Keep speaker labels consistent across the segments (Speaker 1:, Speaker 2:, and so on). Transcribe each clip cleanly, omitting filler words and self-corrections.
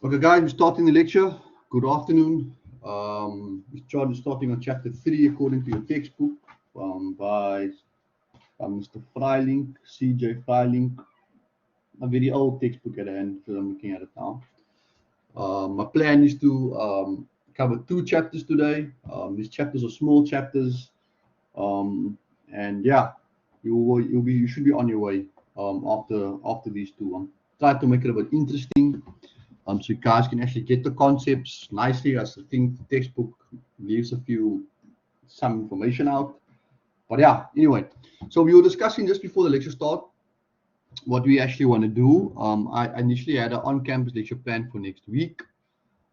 Speaker 1: Okay, guys, we're starting the lecture. Good afternoon. We're starting on chapter 3 according to your textbook by Mr. Freilink, C.J. Freilink. A very old textbook at hand, so I'm looking at it now. My plan is to cover 2 chapters today. These chapters are small chapters, and yeah, you should be on your way after these 2. I'm trying to make it a bit interesting. So you guys can actually get the concepts nicely, as I think the textbook leaves some information out. But yeah, anyway, so we were discussing just before the lecture start what we actually want to do. I initially had an on-campus lecture plan for next week,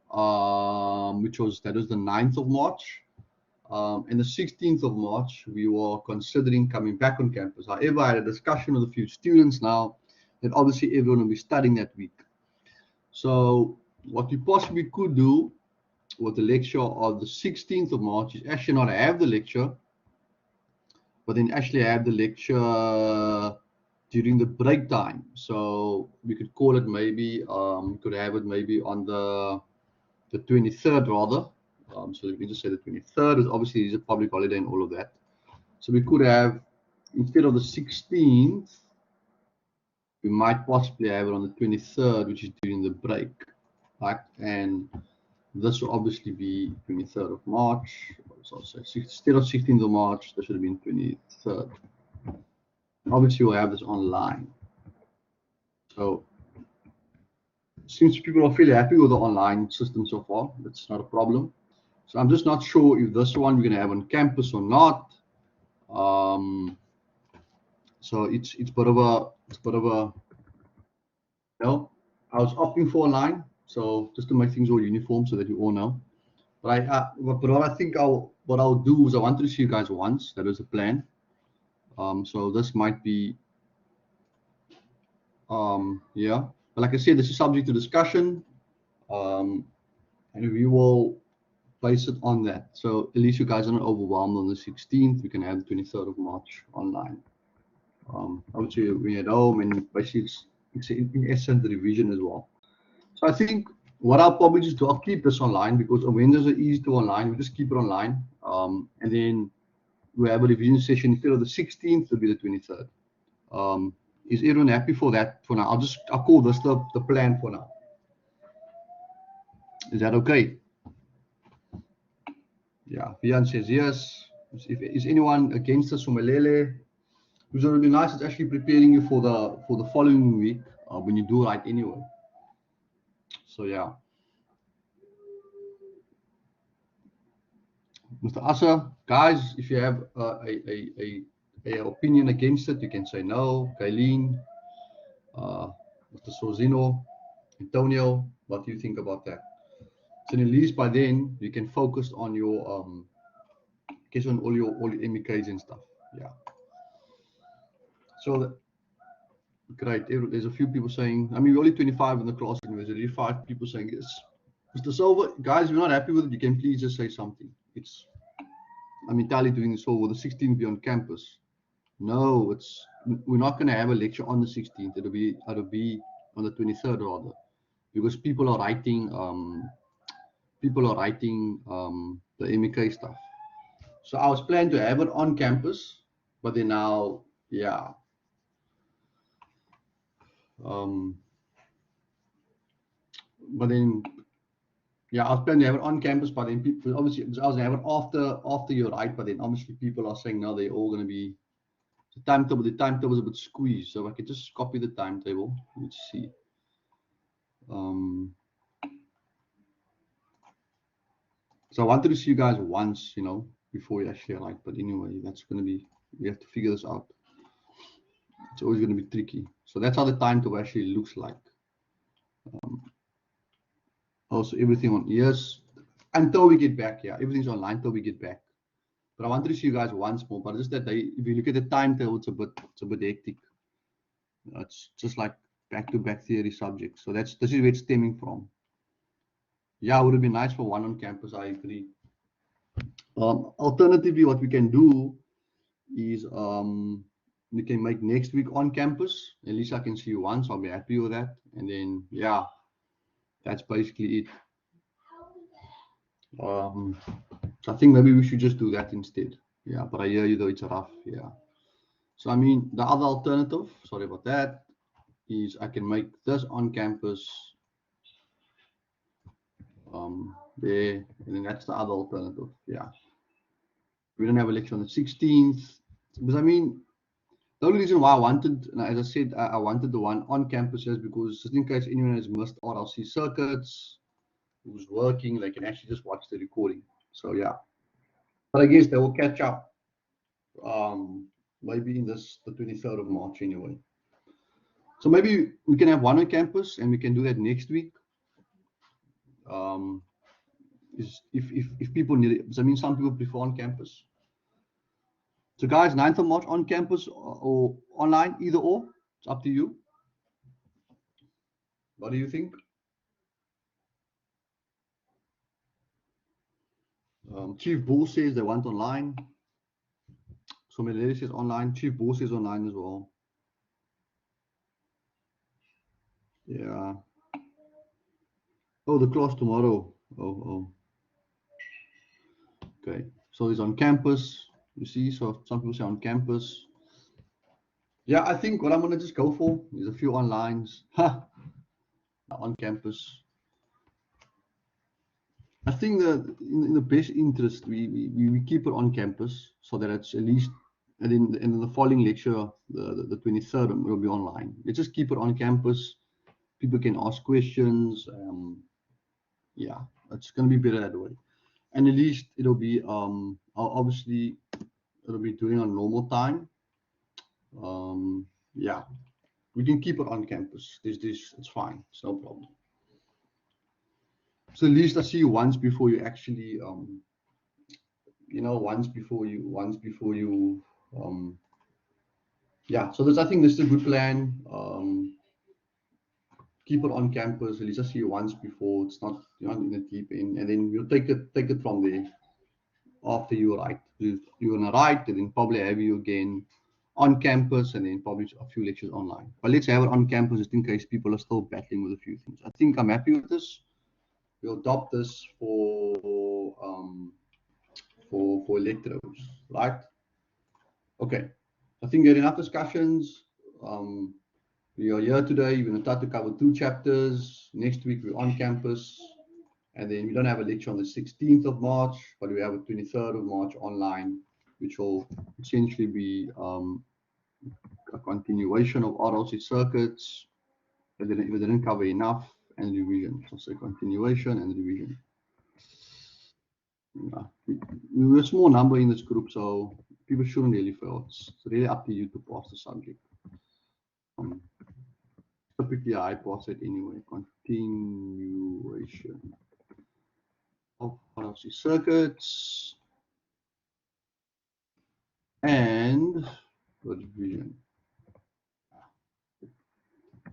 Speaker 1: which was the 9th of March. And the 16th of March, we were considering coming back on campus. However, I had a discussion with a few students now that obviously everyone will be studying that week. So what we possibly could do with the lecture of the 16th of March is actually not have the lecture, but then actually have the lecture during the break time. So we could call it maybe, we could have it maybe on the 23rd rather. So we just say the 23rd is obviously is a public holiday and all of that. So we could have, instead of the 16th, we might possibly have it on the 23rd, which is during the break, right? And this will obviously be 23rd of March. So instead of 16th of March, that should have been 23rd. Obviously, we'll have this online. So since people are fairly happy with the online system so far, that's not a problem. So I'm just not sure if this one we're going to have on campus or not. So it's a bit of a, you know, I was opting for online, so just to make things all uniform so that you all know. But what I think what I'll do is I wanted to see you guys once. That was the plan. So this might be, yeah. But like I said, this is subject to discussion, and we will base it on that. So at least you guys are not overwhelmed on the 16th. We can have the 23rd of March online. Obviously, we're at home, and basically it's in essence the revision as well. So I think what I'll probably just do, I'll keep this online because Wednesdays are easy to online. We just keep it online, and then we have a revision session instead of the 16th. It'll be the 23rd. Is everyone happy for that for now? I'll call this the plan for now. Is that okay? Yeah, Vian says yes. Is anyone against us from Malele? Because it would be nice. It's actually preparing you for the following week when you do right anyway. So yeah. Mr. Asa, guys, if you have a opinion against it, you can say no. Kylene, Mr. Sorzino, Antonio, what do you think about that? So at least by then you can focus on your on all your MKs and stuff. Yeah. So great. There's a few people saying, I mean, we're only 25 in the class, and there's already 5 people saying yes. Mr. Silver, guys, if you're not happy with it, you can please just say something. I'm entirely doing this all. Will the 16th be on campus? No, we're not going to have a lecture on the 16th. It'll be on the 23rd rather, because people are writing the MK stuff. So I was planning to have it on campus, but then now, yeah. But then, yeah, I was planning to have it on campus, but then people obviously I was going to have it after you write, but then obviously people are saying now they're all going to be the timetable is a bit squeezed. So if I could just copy the timetable. Let's see. So I wanted to see you guys once, before we actually write. But anyway, that's going to be, we have to figure this out. It's always going to be tricky. So that's how the timetable actually looks like. Also, everything on, yes, until we get back. Yeah, everything's online until we get back. But I wanted to see you guys once more. But just that if you look at the timetable, it's a bit hectic. It's just like back-to-back theory subjects. So this is where it's stemming from. Yeah, it would have been nice for one on campus. I agree. Alternatively, what we can do is we can make next week on campus. At least I can see you once. I'll be happy with that. And then, yeah, That's basically it. So I think maybe we should just do that instead. Yeah, but I hear you though, it's rough. Yeah. So I mean, the other alternative, sorry about that, is I can make this on campus there, and then that's the other alternative. Yeah. We don't have a lecture on the 16th. Because I mean, the only reason why I wanted, and as I said, I wanted the one on campus is because just in case anyone has missed RLC circuits, who's working, they can actually just watch the recording. So yeah. But I guess they will catch up maybe in the 23rd of March anyway. So maybe we can have one on campus and we can do that next week. If people need it, because I mean some people prefer on campus. So guys, 9th of March on campus or online, either or, it's up to you. What do you think? Chief Bull says they want online. So Melody says online. Chief Bull says online as well. Yeah. Oh, the class tomorrow. Oh. Okay. So it's on campus. You see, so some people say on campus. Yeah, I think what I'm gonna just go for is a few onlines. On campus. I think that in the best interest, we keep it on campus so that it's at least, and in the following lecture, the 23rd, it will be online. Let's just keep it on campus. People can ask questions. Yeah, it's going to be better that way. And at least it'll be, obviously, it'll be doing on normal time. Yeah, we can keep it on campus. It's fine. It's no problem. So at least I see you once before you actually, once before you, yeah. So I think this is a good plan. Keep it on campus. At least I see you once before. It's not, you're not in the deep end, and then we'll take it from there. After you write, you're gonna write, and then probably have you again on campus, and then probably a few lectures online. But let's have it on campus just in case people are still battling with a few things. I think I'm happy with this. We'll adopt this for electros, right? Okay. I think there are enough discussions. We are here today. We're going to start to cover 2 chapters. Next week we're on campus, and then we don't have a lecture on the 16th of March, but we have a 23rd of March online, which will essentially be a continuation of RLC circuits. If we didn't cover enough, and revision. So say continuation and revision. Yeah. We're a small number in this group, so people shouldn't really fail. It's really up to you to pass the subject. Typically, I pass it anyway. Continuation of RLC circuits and revision. I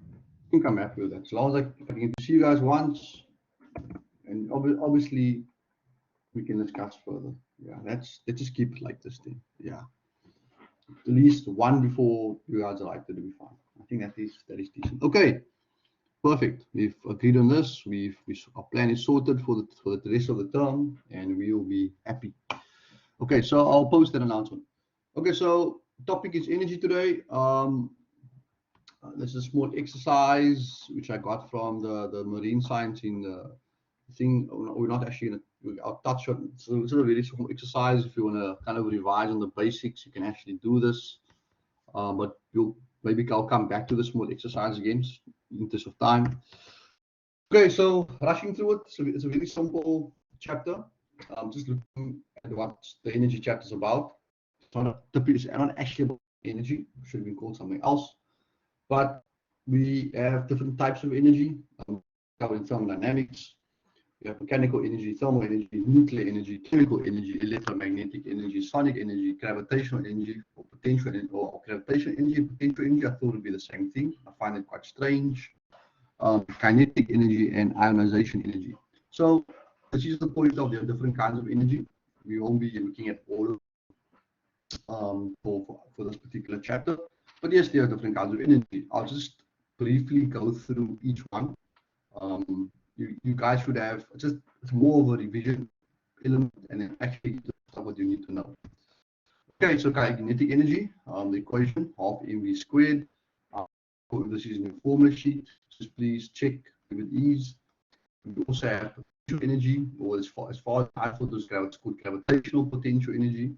Speaker 1: think I'm happy with that. As long as I can see you guys once, and obviously we can discuss further. Yeah, let's just keep it like this then. Yeah, at least one before you guys are like, that'll be fine. I think that is decent. Okay, perfect. We've agreed on this. Our plan is sorted for the rest of the term, and we will be happy. Okay, so I'll post that announcement. Okay, so topic is energy today. This is a small exercise which I got from the marine science in the thing. We're not actually going to, I'll touch on. So it's a very small exercise. If you want to kind of revise on the basics, you can actually do this. But maybe I'll come back to the small exercise again in interest of time. Okay, so rushing through it. So it's a very simple chapter. Just looking at what the energy chapter is about. It's not actually about energy. It should have been called something else. But we have different types of energy. Covering thermodynamics. We have mechanical energy, thermal energy, nuclear energy, chemical energy, electromagnetic energy, sonic energy, gravitational energy, or potential energy, or gravitational energy and potential energy. I thought it would be the same thing. I find it quite strange. Kinetic energy and ionization energy. So this is the point of the different kinds of energy. We won't be looking at all of for this particular chapter. But yes, there are different kinds of energy. I'll just briefly go through each one. you guys should have just, it's more of a revision element, and then actually what you need to know. Okay, so kinetic energy, the equation half mv squared. This is in the formula sheet. Just please check if it is. We also have potential energy, or as far as I thought this it's called gravitational potential energy.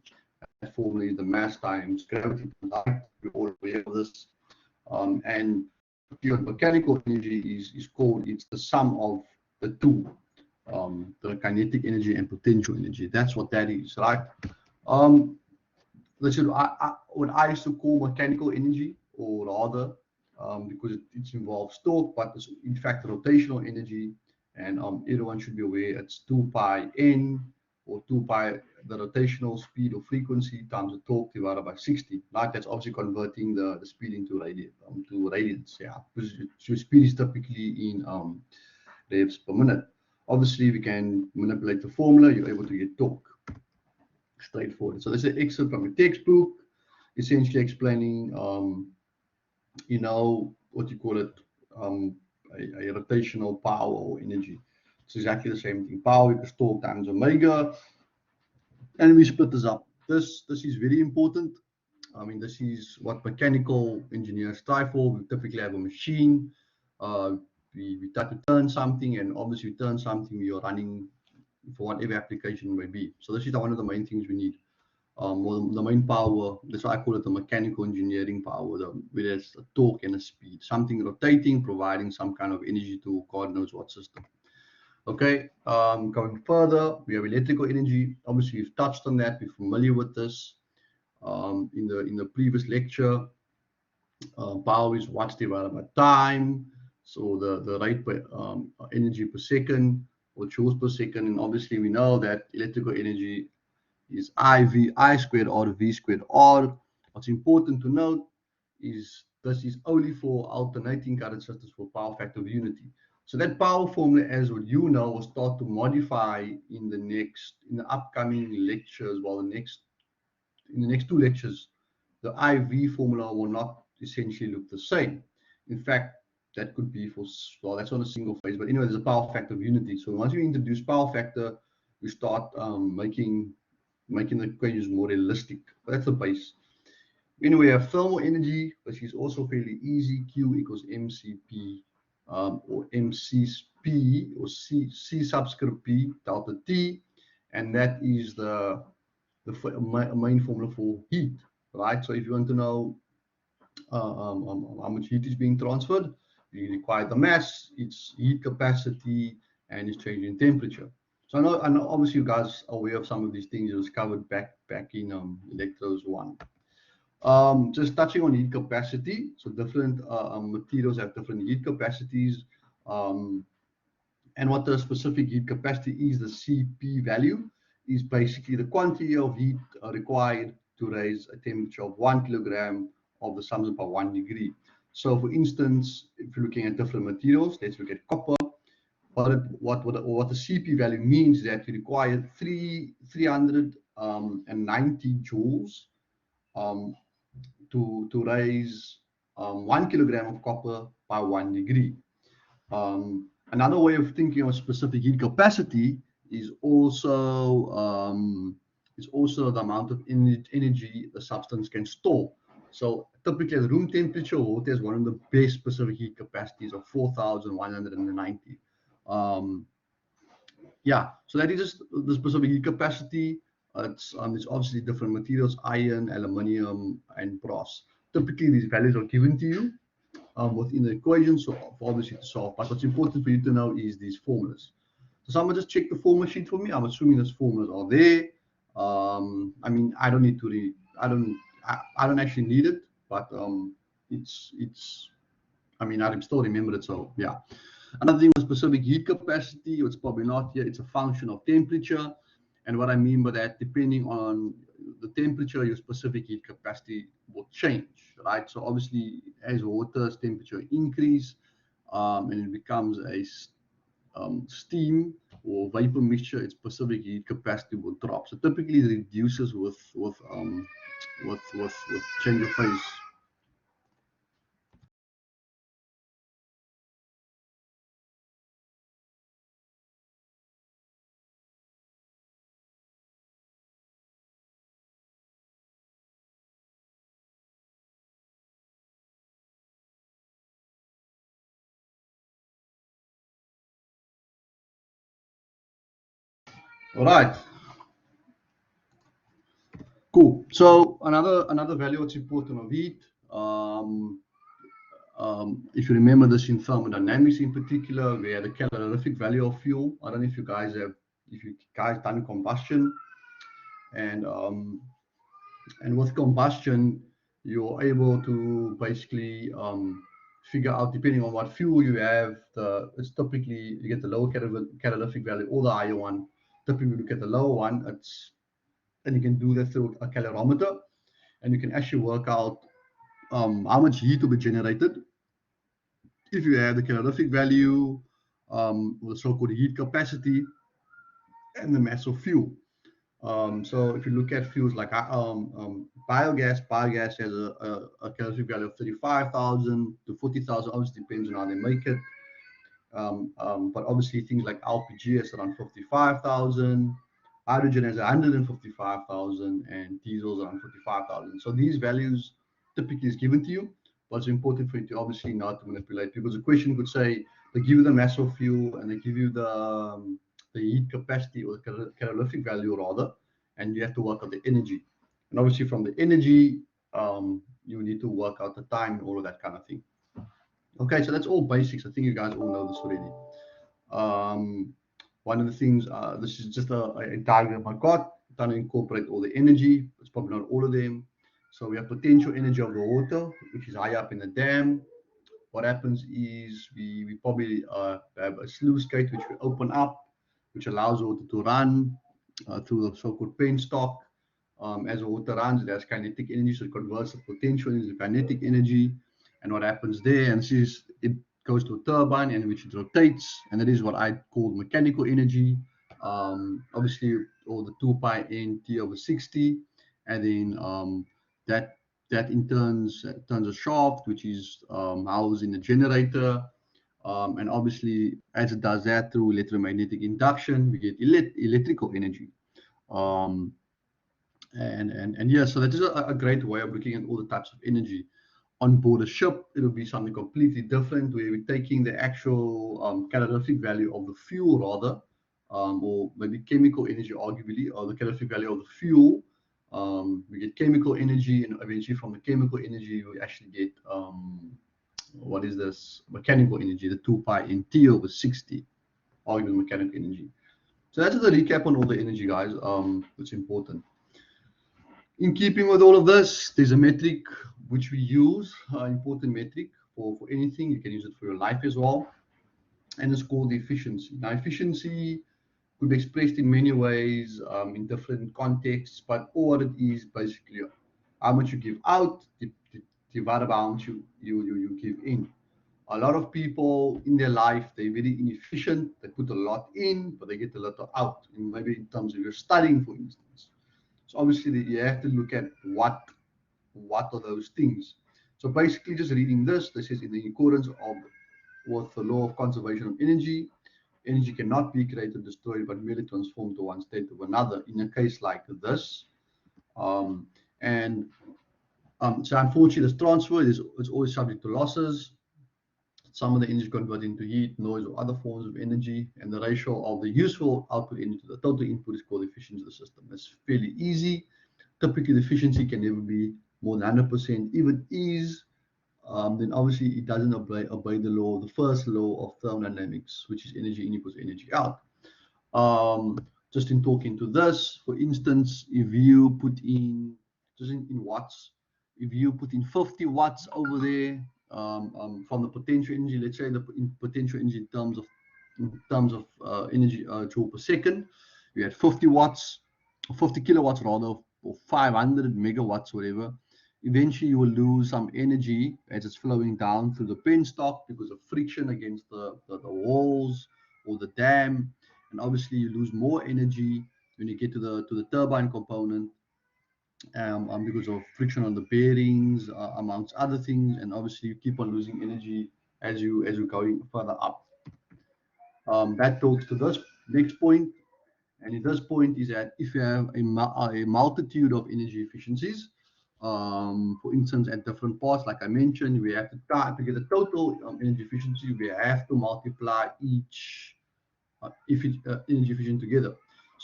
Speaker 1: That formula is the mass times gravity to light. We're all aware of this. And pure mechanical energy is called, it's the sum of the two, the kinetic energy and potential energy. That's what that is, right? What I used to call mechanical energy, or rather, because it involves torque, but it's in fact rotational energy, and everyone should be aware it's 2 pi n, or 2 pi the rotational speed or frequency times the torque divided by 60. Right, that's obviously converting the speed into radians. Yeah, because your speed is typically in revs per minute. Obviously, we can manipulate the formula. You're able to get torque. Straightforward. So this is an excerpt from a textbook, essentially explaining, what you call it, a rotational power or energy. It's exactly the same thing. Power equals torque times omega, and we split this up. This is very important. I mean, this is what mechanical engineers strive for. We typically have a machine. We try to turn something, and obviously, turn something we are running for whatever application may be. So this is one of the main things we need. The main power, that's why I call it the mechanical engineering power, where it's a torque and a speed, something rotating, providing some kind of energy to God knows what system. Okay, going further, we have electrical energy. Obviously, we've touched on that. We're familiar with this. In the previous lecture, power is watts divided by time. So the rate per energy per second, or joules per second, and obviously we know that electrical energy is I squared R V squared R. What's important to note is this is only for alternating current systems for power factor of unity. So that power formula, as what you know, will start to modify in the upcoming lectures. Well, in the next two lectures, the IV formula will not essentially look the same. In fact, that could be that's on a single phase. But anyway, there's a power factor of unity. So once you introduce power factor, we start making the equations more realistic. But that's the base. Anyway, we have thermal energy, which is also fairly easy. Q equals MCP, or MCP, or C subscript P delta T, and that is the main formula for heat, right? So if you want to know how much heat is being transferred, you require the mass, its heat capacity, and its change in temperature. So I know obviously you guys are aware of some of these things. It was covered back in Electros 1. Just touching on heat capacity. So different materials have different heat capacities. And what the specific heat capacity is, the CP value, is basically the quantity of heat required to raise a temperature of 1 kilogram of the substance by 1 degree. So for instance, if you're looking at different materials, let's look at copper. What the CP value means is that you require 390 joules to raise 1 kilogram of copper by 1 degree. Another way of thinking of specific heat capacity is also the amount of energy the substance can store. So typically at room temperature, water has one of the best specific heat capacities of 4,190. Yeah, so that is just the specific heat capacity. It's obviously different materials: iron, aluminium, and brass. Typically, these values are given to you within the equation, so obviously to solve. But what's important for you to know is these formulas. So someone just check the formula sheet for me. I'm assuming those formulas are there. I mean, I don't need to read. I don't actually need it, but it's. I mean, I still remember it. So yeah. Another thing with specific heat capacity, it's probably not here. It's a function of temperature, and what I mean by that, depending on the temperature, your specific heat capacity will change, right? So obviously, as water's temperature increase, and it becomes a steam or vapor mixture, its specific heat capacity will drop. So typically, it reduces with change of phase. All right. Cool. So another value that's important of heat. If you remember this in thermodynamics in particular, we had the calorific value of fuel. I don't know if you guys done combustion, and with combustion, you're able to basically figure out, depending on what fuel you have, it's typically you get the lower calorific value or the higher one. Typically, you look at the lower one. And you can do that through a calorimeter, and you can actually work out how much heat will be generated if you have the calorific value, or the so-called heat capacity, and the mass of fuel. So if you look at fuels like biogas has a calorific value of 35,000 to 40,000. Obviously, depends on how they make it. But obviously, things like LPG is around 55,000, hydrogen is 155,000, and diesel is around 55,000. So these values typically is given to you, but it's important for you to obviously not to manipulate, because the question could say they give you the mass of fuel and they give you the heat capacity, or the calorific value rather, and you have to work out the energy. And obviously, from the energy, you need to work out the time and all of that kind of thing. Okay, so that's all basics. I think you guys all know this already. One of the things, this is just a diagram I got, trying to incorporate all the energy. It's probably not all of them. So we have potential energy of the water, which is high up in the dam. What happens is we probably have a sluice gate which we open up, which allows water to run through the so-called penstock. As water runs, it has kinetic energy, so it converts the potential into kinetic energy. And what happens there, and this is, it goes to a turbine in which it rotates, and that is what I call mechanical energy. Obviously, or the 2 pi n t over 60, and then that in turns a shaft, which is housed in a generator. And obviously, as it does that through electromagnetic induction, we get electrical energy. Um, and yeah, so that is a great way of looking at all the types of energy. On board a ship, it'll be something completely different, where we're taking the actual calorific value of the fuel rather, or maybe chemical energy arguably, or the calorific value of the fuel. We get chemical energy, and eventually from the chemical energy we actually get what is this, mechanical energy, the 2 pi n t over 60, arguably mechanical energy. So that's the recap on all the energy, guys. It's important. In keeping with all of this, there's a metric which we use, important metric for anything. You can use it for your life as well, and it's called efficiency. Now, efficiency could be expressed in many ways, in different contexts, but all it is basically how much you give out divided by how much you give in. A lot of people in their life, they're very inefficient. They put a lot in, but they get a lot out. And maybe in terms of your studying, for instance. So obviously you have to look at what are those things. So basically, just reading this says, in the accordance with the law of conservation of energy, energy cannot be created, destroyed, but merely transformed to one state to another. In a case like this, and so unfortunately, this transfer is always subject to losses. Some of the energy converted into heat, noise, or other forms of energy, and the ratio of the useful output energy to the total input is called the efficiency of the system. It's fairly easy. Typically, the efficiency can never be more than 100%. If it is, then obviously it doesn't obey the law, the first law of thermodynamics, which is energy in equals energy out. Just in talking to this, for instance, if you put in, just in watts, if you put in 50 watts over there, from the potential energy, let's say the potential energy in terms of energy joule per second, you had 50 watts, 50 kilowatts rather, or 500 megawatts, whatever. Eventually, you will lose some energy as it's flowing down through the penstock because of friction against the walls or the dam, and obviously you lose more energy when you get to the turbine component, because of friction on the bearings, amongst other things, and obviously you keep on losing energy as you're going further up. That talks to this next point, and in this point is that if you have a multitude of energy efficiencies, for instance, at different parts, like I mentioned, we have to get the total energy efficiency. We have to multiply each energy efficient together.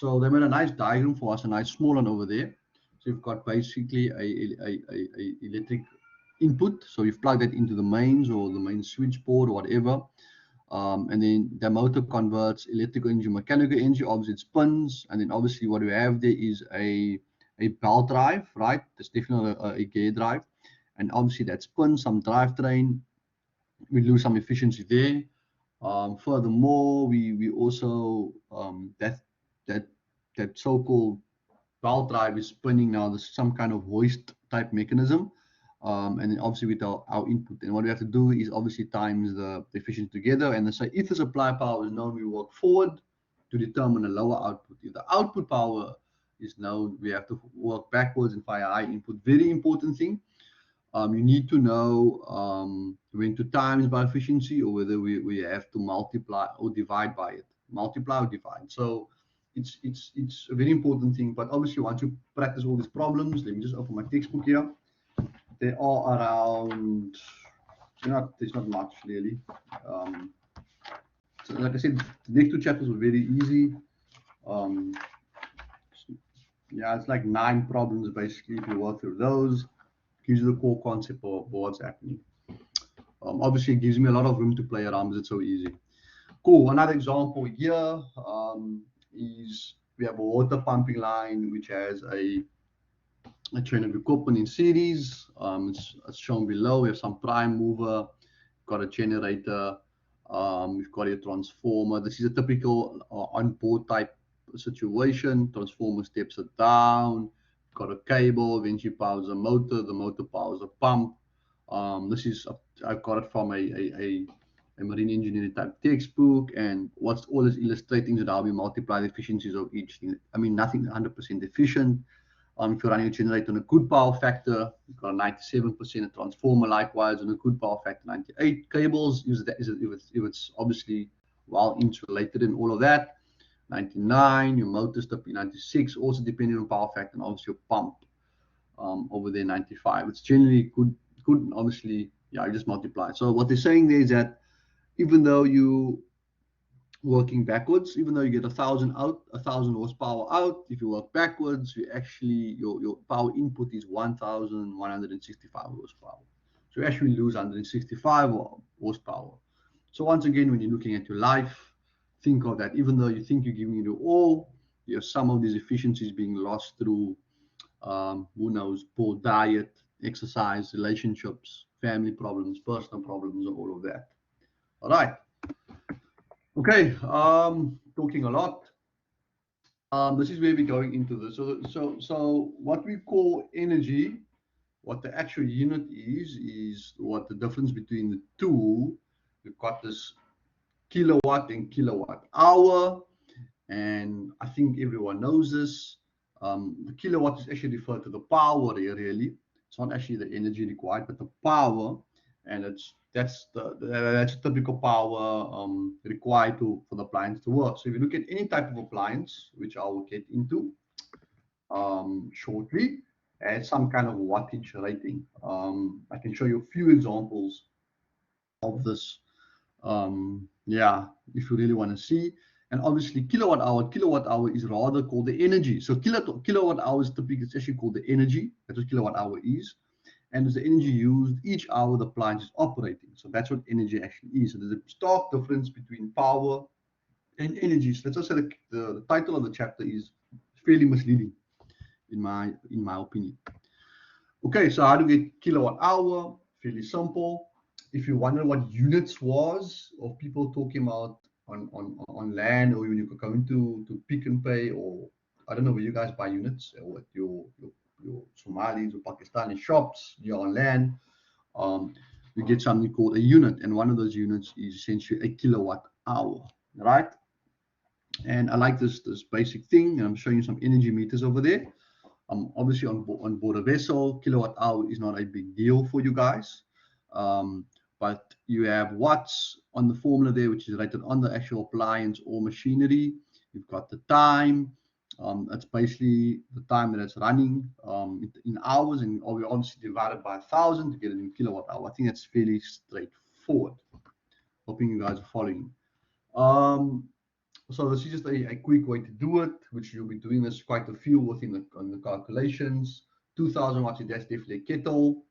Speaker 1: So they made a nice diagram for us, a nice small one over there. So you've got basically a electric input. So you've plugged that into the mains or the main switchboard or whatever. And then the motor converts electrical energy, mechanical energy. Obviously, it spins. And then obviously what we have there is a belt drive, right? There's definitely a gear drive. And obviously that spins some drivetrain. We lose some efficiency there. Furthermore, we also that so-called belt drive is spinning now. There's some kind of hoist type mechanism, and then obviously with our input. And what we have to do is obviously times the efficiency together. And say if the supply power is known, we work forward to determine a lower output. If the output power is known, we have to work backwards and find a high input. Very important thing. You need to know when to times by efficiency, or whether we have to multiply or divide by it. Multiply or divide. So it's a very important thing. But obviously, once you practice all these problems, let me just open my textbook here. There are around, there's not much really. So like I said, the next two chapters were very easy. Yeah, it's like 9 problems basically. If you work through those, gives you the core concept of what's happening. Obviously, it gives me a lot of room to play around because it's so easy. Cool. Another example here is we have a water pumping line which has a chain of equipment in series. It's shown below. We have some prime mover, got a generator, we've got a transformer. This is a typical on-board type situation. Transformer steps it down, got a cable, eventually powers a motor, the motor powers a pump. This is, I've got it from a marine engineering type textbook, and what's all is illustrating is how we multiply the efficiencies of each thing. I mean, nothing 100% efficient. If you're running a generator on a good power factor, you've got a 97%. A transformer likewise on a good power factor, 98. Cables, if it's obviously well insulated and all of that, 99. Your motor stop 96, also depending on power factor, and obviously your pump over there 95. It's generally good. Obviously, yeah, you just multiply. So what they're saying there is that even though you working backwards, even though you get 1,000 out, 1,000 horsepower out, if you work backwards, you actually your power input is 1,165 horsepower. So you actually lose 165 horsepower. So once again, when you're looking at your life, think of that. Even though you think you're giving it all, you have some of these efficiencies being lost through who knows, poor diet, exercise, relationships, family problems, personal problems, and all of that. All right. Okay, talking a lot. This is where we're going into this. So what we call energy, what the actual unit is what the difference between the two. We've got this kilowatt and kilowatt hour, and I think everyone knows this. The kilowatt is actually referred to the power here, really. It's not actually the energy required, but the power, and that's a typical power required for the appliance to work. So if you look at any type of appliance, which I will get into shortly, has some kind of wattage rating. I can show you a few examples of this. Yeah, if you really want to see. And obviously, kilowatt hour is rather called the energy. So kilowatt hour is typically, it's actually called the energy. That's what kilowatt hour is. And it's the energy used each hour the appliance is operating. So that's what energy actually is. So there's a stark difference between power and energy. So let's just say the title of the chapter is fairly misleading, in my opinion. Okay, so how do we get kilowatt hour? Fairly simple. If you wonder what units was, or people talking about on land, or when you go into to Pick and Pay, or I don't know where you guys buy units, or what your Somalis or Pakistani shops, you're on land, you get something called a unit, and one of those units is essentially a kilowatt hour, right? And I like this basic thing, and I'm showing you some energy meters over there. Obviously on board a vessel, kilowatt hour is not a big deal for you guys, but you have watts on the formula there, which is rated on the actual appliance or machinery. You've got the time. That's basically the time that it's running in hours, and we obviously divided by 1,000 to get it in kilowatt hour. I think that's fairly straightforward. Hoping you guys are following. So this is just a quick way to do it, which you'll be doing this quite a few within the calculations. 2000 watts, that's definitely a kettle.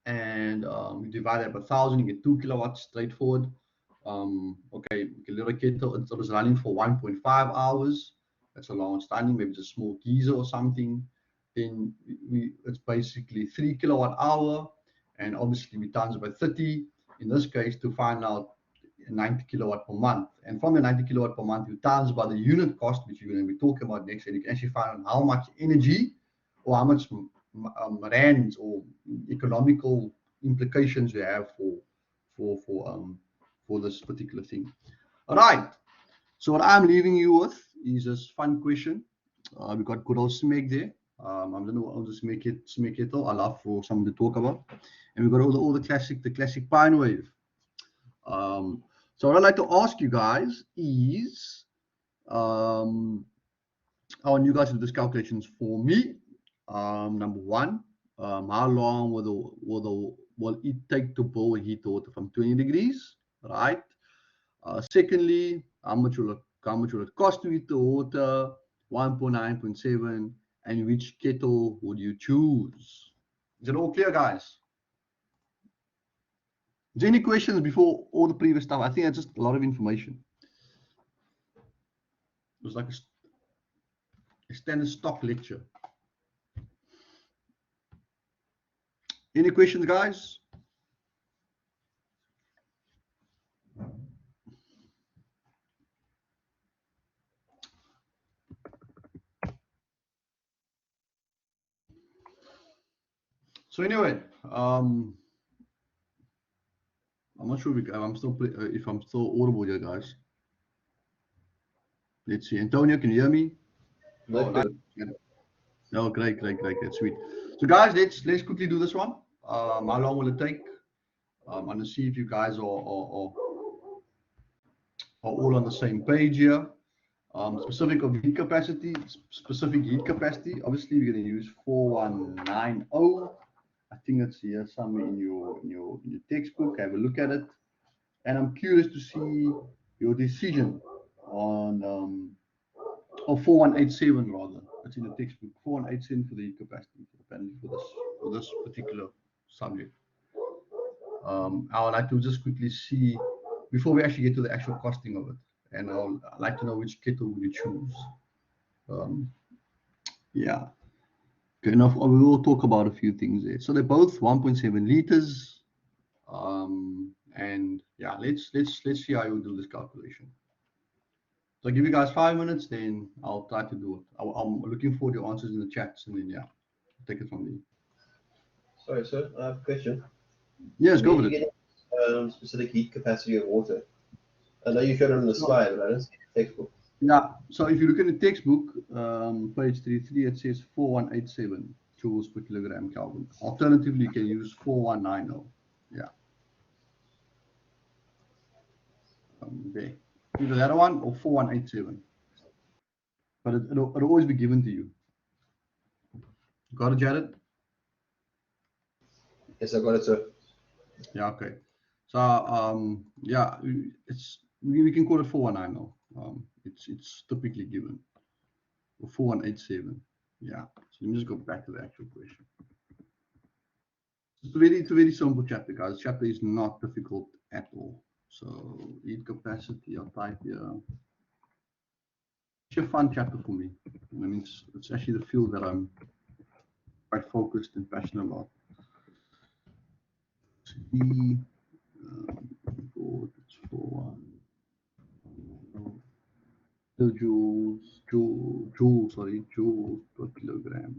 Speaker 1: And you divide that by 1,000, you get 2 kilowatts, straightforward. Okay, a little kettle, it was running for 1.5 hours. That's a long standing, maybe it's a small geyser or something. Then it's basically 3 kilowatt hour, and obviously we times it by 30 in this case to find out 90 kilowatt per month. And from the 90 kilowatt per month, you times by the unit cost, which you're going to be talking about next, and you can actually find out how much energy or how much rands or economical implications you have for this particular thing. All right. So what I'm leaving you with is this fun question. We got good old Smeg there. I don't know what else Smeg it. I love for someone to talk about. And we've got all the classic Pine Wave. So what I'd like to ask you guys is, I want you guys to do this calculations for me. Number one, how long will it take to boil heat water from 20 degrees, right? Secondly, how much will it cost to heat the water? 1.9.7, and which kettle would you choose? Is it all clear, guys? Is there any questions before all the previous stuff? I think that's just a lot of information. It was like a standard stock lecture. Any questions, guys? So anyway, I'm not sure if I'm still audible here, guys. Let's see. Antonio, can you hear me?
Speaker 2: No,
Speaker 1: Oh, great, sweet. So guys, let's quickly do this one. How long will it take? I'm gonna see if you guys are all on the same page here. Specific of heat capacity, obviously we're going to use 4190. I think it's here somewhere in your textbook. Have a look at it, and I'm curious to see your decision on or 4187 rather. It's in the textbook. 4187 for the heat capacity, apparently for this particular subject. I would like to just quickly see before we actually get to the actual costing of it, and I'd like to know which kettle would you choose. Yeah. Okay, enough. We will talk about a few things there. So they're both 1.7 liters. And yeah, let's see how you do this calculation. So I'll give you guys 5 minutes, then I'll try to do it. I'm looking forward to your answers in the chats, and then yeah, take it from there.
Speaker 2: sorry, sir. I have a question.
Speaker 1: Yes, go
Speaker 2: Where
Speaker 1: with
Speaker 2: are you
Speaker 1: it.
Speaker 2: getting specific heat capacity of water? I know you showed it on the slide, but I didn't see the textbook.
Speaker 1: Yeah. So if you look in the textbook, page 33, it says 4187 joules per kilogram Kelvin. Alternatively, you can use 4190. Yeah. There. Either that one or 4187. But it'll always be given to you. Got it, Jared?
Speaker 2: Yes, I got it, sir.
Speaker 1: Yeah, okay. So yeah, we can call it 4190. It's typically given. Or 4187. Yeah. So let me just go back to the actual question. It's a very simple chapter, guys. The chapter is not difficult at all. So heat capacity, I'll type here. It's a fun chapter for me. I mean, it's actually the field that I'm quite focused and passionate about. It's 41. Joules per kilogram.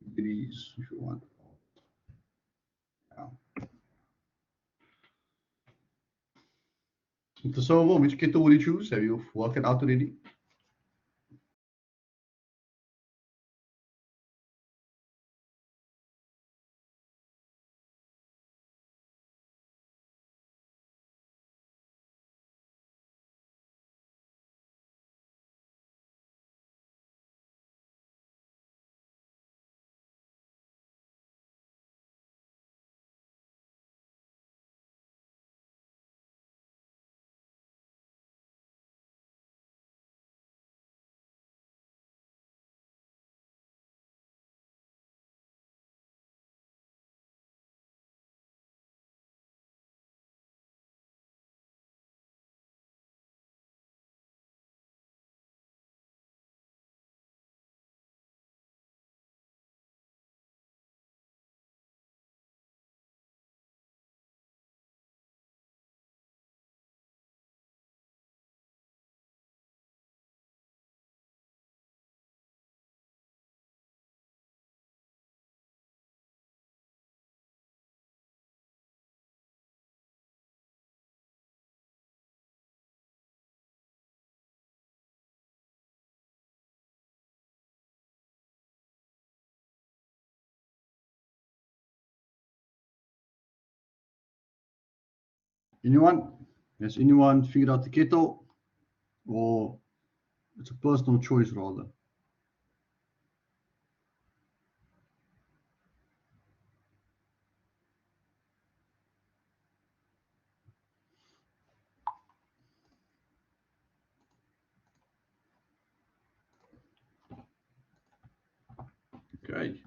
Speaker 1: Degrees, if you want. Yeah. So, which kettle will you choose? Have you worked it out already? Anyone? Has anyone figured out the kettle? Or it's a personal choice rather? Okay.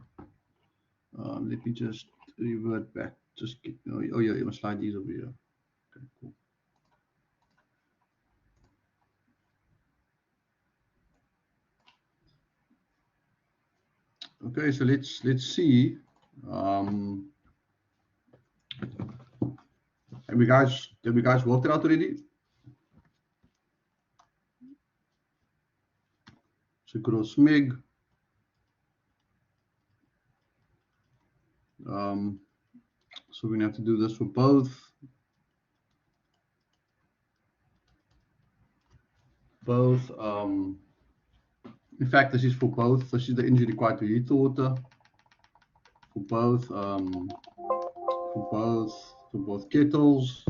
Speaker 1: Let me just revert back. Just get, oh yeah, you must slide these over here. Okay, cool. Okay, so let's see. Have you guys worked it out already? So gross meg. So we're gonna have to do this for both. In fact, this is for both. This is the energy required to heat the water. For both kettles.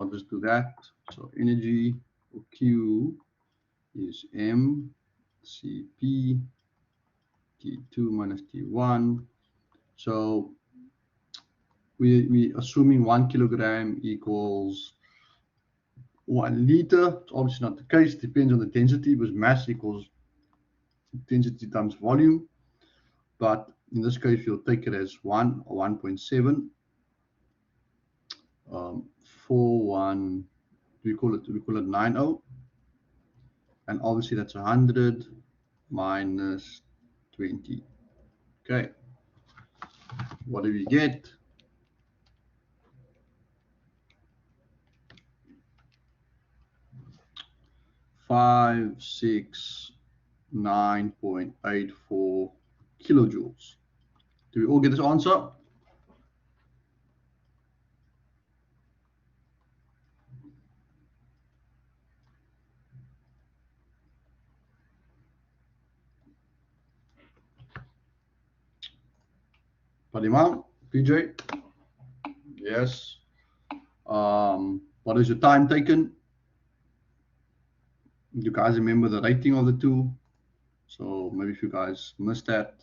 Speaker 1: I'll just do that. So energy for Q is M CP T2 minus T1. So we assuming 1 kilogram equals 1 liter. It's obviously not the case. It depends on the density, because mass equals density times volume. But in this case, you'll take it as 1 or 1.7 for 1. We call it 90, and obviously that's 100 minus 20. Okay, what do we get? 569.84 kilojoules. Do we all get this answer? Padima, PJ? Yes. What is your time taken? You guys remember the rating of the two? So maybe if you guys missed that,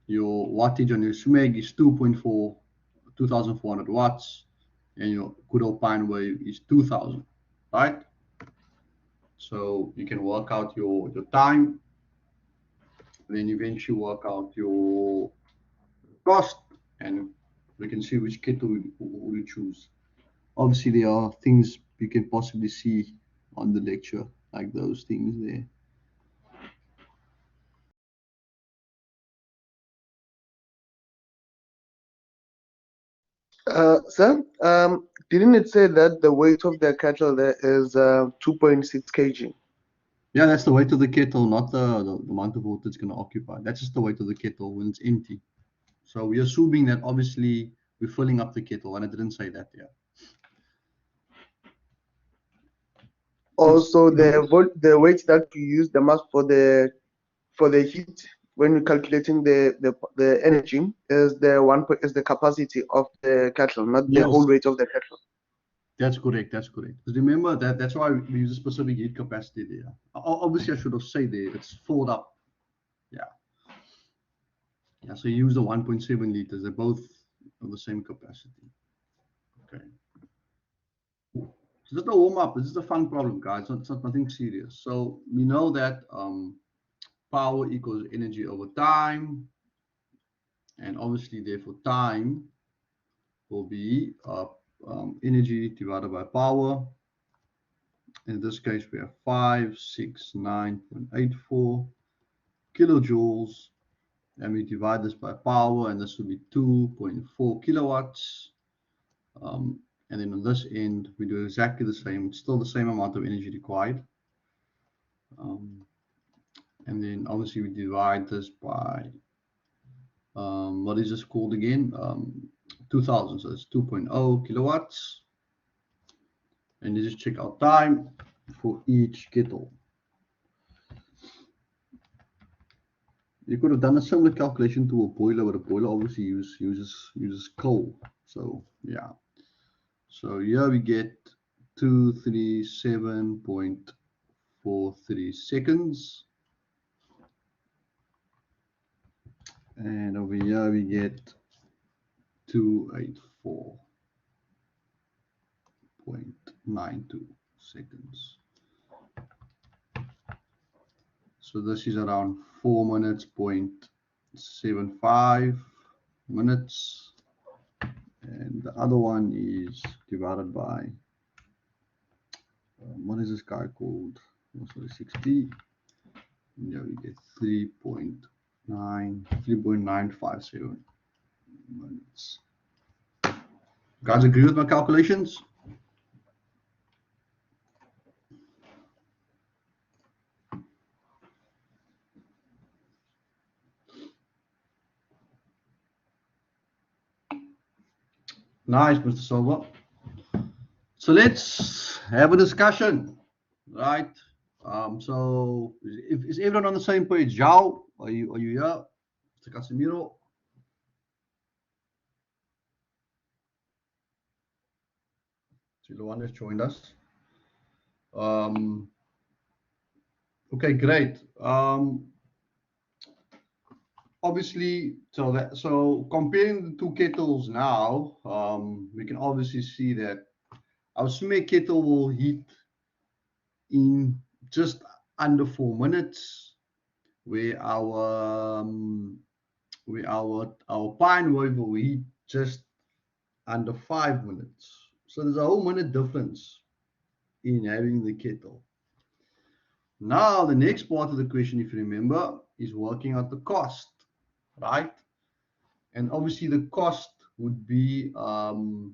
Speaker 1: your wattage on your SMEG is 2.4, 2,400 watts, and your good old pine wave is 2,000, right? So you can work out your time, then eventually work out your cost, and we can see which kettle we choose. Obviously, there are things you can possibly see on the lecture, like those things there.
Speaker 3: Sir, didn't it say that the weight of the kettle there is 2.6 kg?
Speaker 1: Yeah, that's the weight of the kettle, not the amount of water it's going to occupy. That's just the weight of the kettle when it's empty. So we're assuming that obviously we're filling up the kettle, and I didn't say that there.
Speaker 3: Also, the weight that you use the mass for the heat when you're calculating the energy is the capacity of the kettle, not the whole weight of the kettle.
Speaker 1: That's correct. That's correct. Because remember that's why we use a specific heat capacity there. Obviously, I should have said there it's filled up. Yeah. Yeah. So you use the 1.7 liters. They're both of the same capacity. Okay. So just a warm up. This is a fun problem, guys. It's not nothing serious. So we know that power equals energy over time, and obviously, therefore, time will be energy divided by power. In this case, we have 569.84 kilojoules, and we divide this by power, and this will be 2.4 kilowatts. And then on this end, we do exactly the same. It's still the same amount of energy required. And then obviously we divide this by, what is this called again? 2000, so it's 2.0 kilowatts. And you just check out time for each kettle. You could have done a similar calculation to a boiler, but a boiler obviously uses coal. So yeah. So here we get 237.43 seconds. And over here we get 284.92 seconds. So this is around 4 minutes, 0.75 minutes. And the other one is divided by, what is this guy called? Oh, sorry, 60. And here we get 3.957 minutes. Guys agree with my calculations? Nice, Mr. Silva. So let's have a discussion, right? So is everyone on the same page? Zhao, are you here? Mr. Casemiro? Siluan has joined us. Okay, great. Obviously, so comparing the two kettles now, we can obviously see that our SME kettle will heat in just under 4 minutes, where our pine wave will heat just under 5 minutes. So there's a whole minute difference in having the kettle. Now the next part of the question, if you remember, is working out the cost, right? And obviously the cost would be so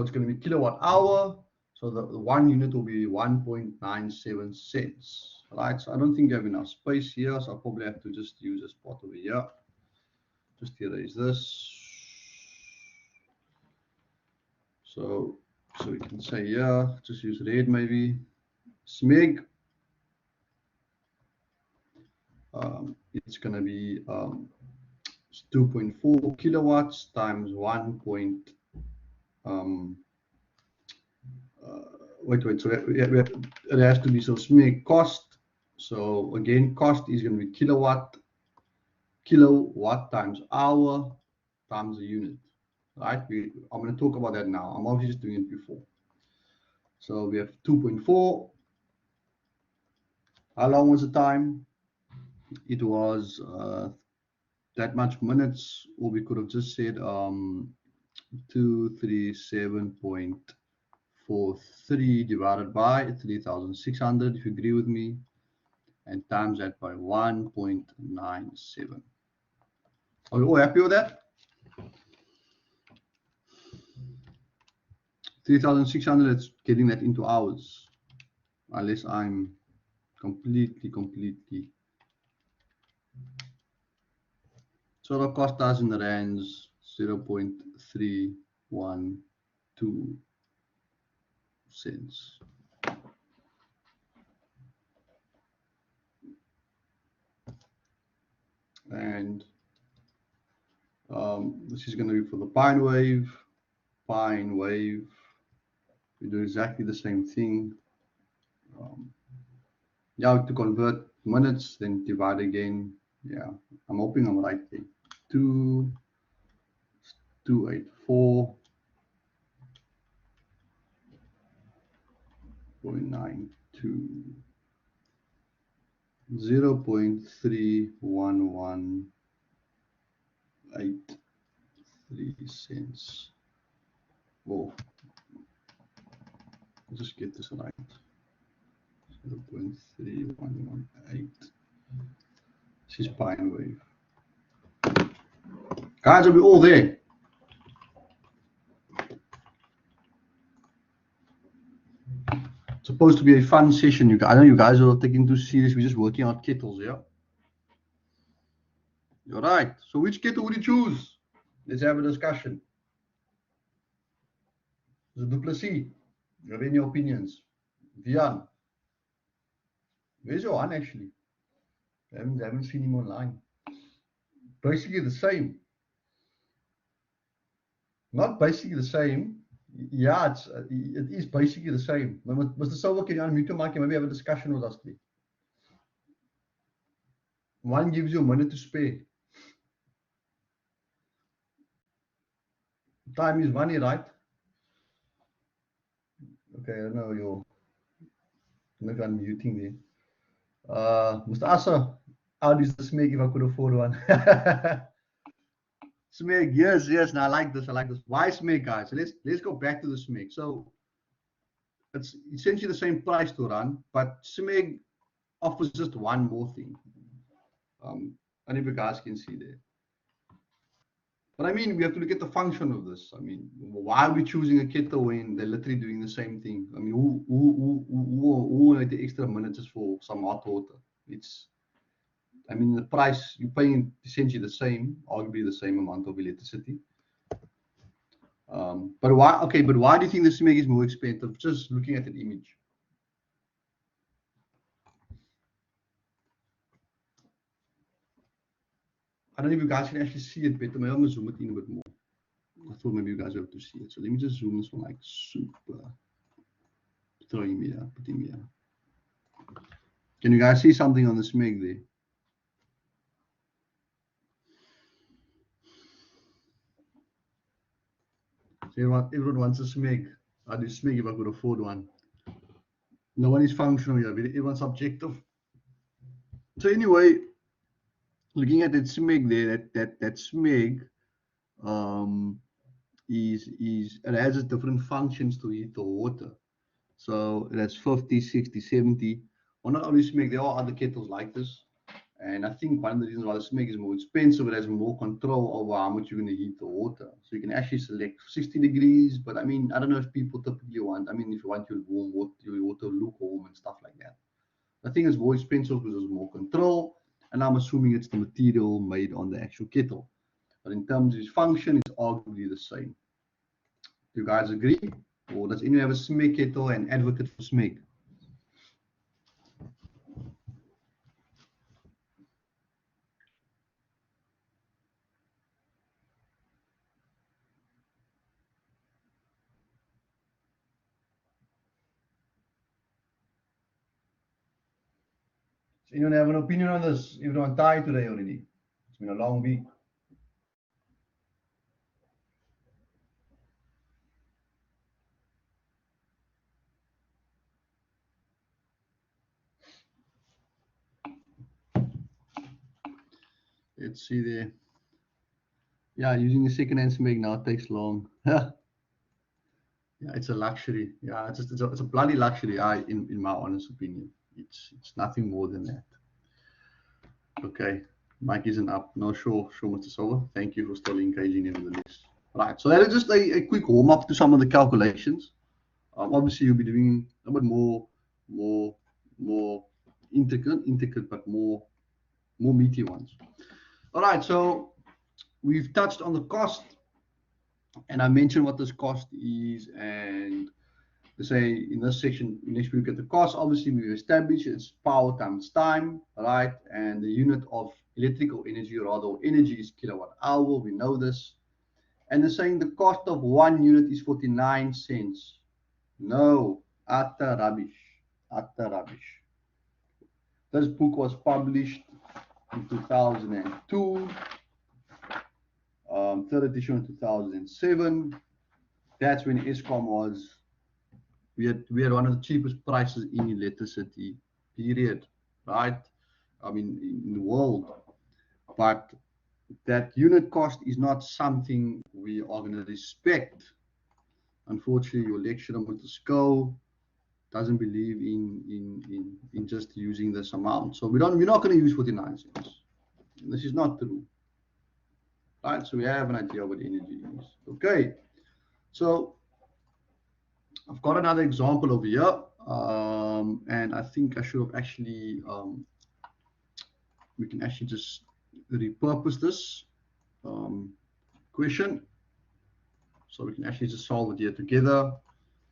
Speaker 1: it's going to be kilowatt hour. So the 1 unit will be 1.97 cents, right? So I don't think I have enough space here, so I'll probably have to just use this part over here. Just erase this. So we can say just use red maybe. SMEG. It's going to be 2.4 kilowatts times 1. Wait. So it has to be, so SMEG cost. So again, cost is going to be kilowatt times hour times a unit, right? I'm going to talk about that now. I'm obviously just doing it before. So we have 2.4. How long was the time? It was that much minutes, or we could have just said 237.43 divided by 3,600, if you agree with me, and times that by 1.97. Are we all happy with that? 3,600, it's getting that into hours, unless I'm completely. So the cost us in the rands 0.312 cents. And this is going to be for the pine wave. We do exactly the same thing. To convert minutes, then divide again. Yeah, I'm hoping I'm right there. 284.92, 0.31183 cents. Whoa, I'll just get this right. 0.3118. This is pine wave. Guys, are we all there? It's supposed to be a fun session. I know you guys are taking too serious. We're just working out kettles, yeah? You're right. So which kettle would you choose? Let's have a discussion. The Duplessis. You have any opinions? Vian. Where's Johan actually? I haven't seen him online. Basically the same. Not basically the same. Yeah, it is basically the same. Mr. Silver, can you unmute your mic and maybe have a discussion with us, please? One gives you a minute to spare. Time is money, right? Okay, I don't know you're maybe unmuting there. Mr. Asa, how does this make if I could afford one? Smeg, yes, now I like this. Why Smeg, guys? So let's go back to the Smeg. So it's essentially the same price to run, but Smeg offers just one more thing. I don't know if you guys can see there. But I mean, we have to look at the function of this. I mean, why are we choosing a kettle when they're literally doing the same thing? I mean, who wanted the extra minutes for some hot water? I mean, the price, you're paying essentially the same, arguably the same amount of electricity. But why? Okay, but why do you think the Smeg is more expensive? Just looking at the image. I don't know if you guys can actually see it better. Maybe I'm gonna zoom it in a bit more. I thought maybe you guys were able to see it. So let me just zoom this one like super. Throw him here, put him here. Can you guys see something on the Smeg there? So everyone wants a Smeg. I do Smeg if I could afford one. No one is functional here. Everyone's subjective. So anyway, looking at that Smeg there, that Smeg it has different functions to heat the water. So it has 50, 60, 70. Well, not only Smeg, there are other kettles like this. And I think one of the reasons why the Smeg is more expensive, it has more control over how much you're going to heat the water. So you can actually select 60 degrees. But I mean, I don't know if people typically want, I mean, if you want your warm water, your water lukewarm and stuff like that. I think it's more expensive because there's more control. And I'm assuming it's the material made on the actual kettle. But in terms of its function, it's arguably the same. Do you guys agree? Or does anyone have a Smeg kettle and advocate for Smeg? Does anyone have an opinion on this? Everyone tired today already. It's been a long week. Let's see there. Yeah, using a second-hand Smeg now takes long. Yeah, it's a luxury. Yeah, it's a bloody luxury. In my honest opinion, it's nothing more than that. Okay, mic isn't up. No, sure, Mr. Silver. Thank you for still engaging nevertheless. Right, so that is just a quick warm-up to some of the calculations. Obviously, you'll be doing a bit more intricate, but more meaty ones. All right, so we've touched on the cost, and I mentioned what this cost is, and to say in this section, next we look at the cost. Obviously, we've established it's power times time, right? And the unit of electrical energy, rather, energy is kilowatt hour. We know this. And they're saying the cost of 1 unit is 49 cents. No, utter rubbish. Utter rubbish. This book was published in 2002. Third edition in 2007. That's when Eskom was. We had one of the cheapest prices in electricity, period, right? I mean, in the world. But that unit cost is not something we are going to respect. Unfortunately, your lecturer, Mr. Sko, doesn't believe in just using this amount. So we're not going to use 49 cents. This is not true. Right, so we have an idea what energy is. Okay, so I've got another example over here, and I think I should have actually, we can actually just repurpose this question, so we can actually just solve it here together.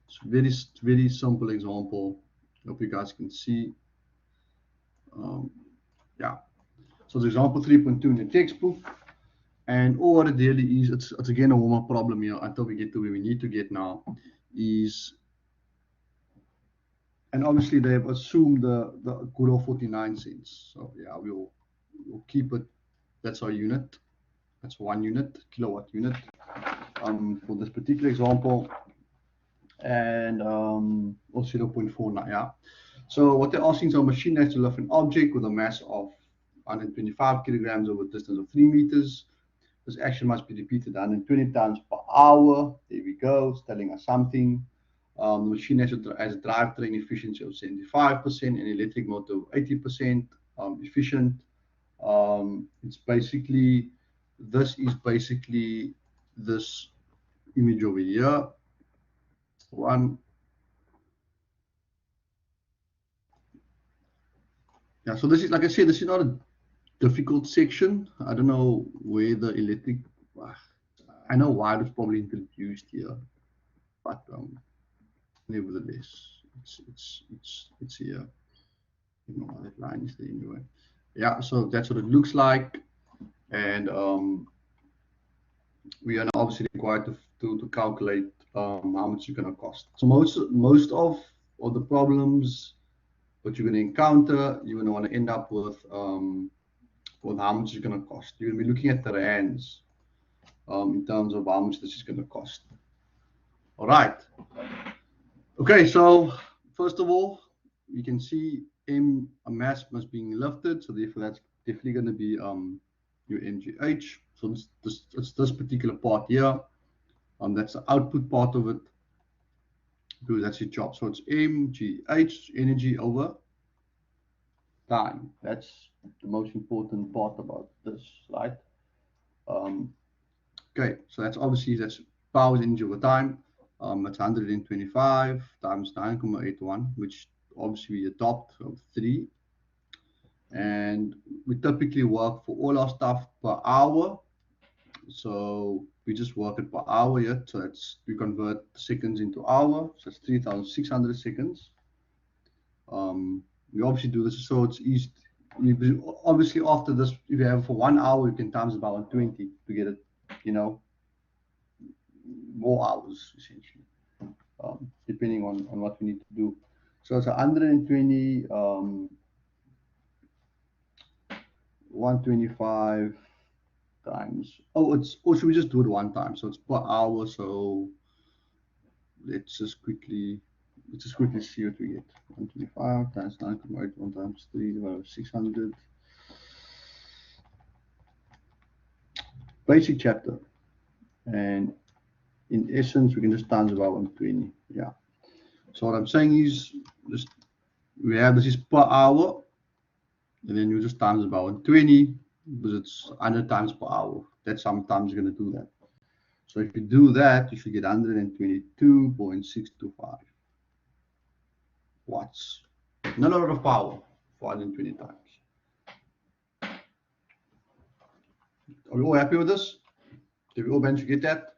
Speaker 1: It's a very simple example. Hope you guys can see. Yeah, so the example 3.2 in the textbook. And all what it really is, it's again a warm-up problem here until we get to where we need to get now, is, and obviously they've assumed the good old 49 cents. So yeah, we'll keep it. That's our unit. That's 1 unit, kilowatt unit, for this particular example, and or 0.49. Yeah. So what they're asking is a machine has to lift an object with a mass of 125 kilograms over a distance of 3 meters. This action must be repeated 120 times per hour. There we go. It's telling us something. The machine has a drivetrain efficiency of 75% and electric motor of 80% efficient. It's basically, this is basically this image over here. One. Yeah, so this is, like I said, this is not a difficult section. I don't know where the electric, I know why it was probably introduced here, but nevertheless, it's here. You know, that line is there anyway. Yeah, so that's what it looks like, and we are now obviously required to calculate how much it's going to cost. So most of the problems what you're going to encounter, you're going to want to end up with how much it's going to cost. You're going to be looking at the rands in terms of how much this is going to cost. All right. Okay, so first of all, you can see a mass must be lifted, so therefore that's definitely going to be your MGH. So it's this particular part here. That's the output part of it, because that's your job. So it's MGH, energy over time. That's the most important part about this slide. Okay, so that's obviously power energy over time. That's 125 times 9.81, which obviously we adopt of 3. And we typically work for all our stuff per hour. So we just work it per hour here. So we convert seconds into hour. So it's 3,600 seconds. We obviously do this so it's easy. Obviously after this, if you have it for 1 hour, you can times it by 120 to get it, more hours essentially, depending on what we need to do. So it's 120, 125 times. Should we just do it one time? So it's per hour. So let's just quickly see what we get. 125 times 9.81 times 3 divided by 600. Basic chapter, and in essence we can just times about 120. Yeah. So what I'm saying is, just we have this is per hour, and then you just times about 120 because it's 100 times per hour. That's sometimes you're going to do that. So if you do that, you should get 122.625 watts. Not a lot of power for 120 times. Are we all happy with this? Did we all manage to get that?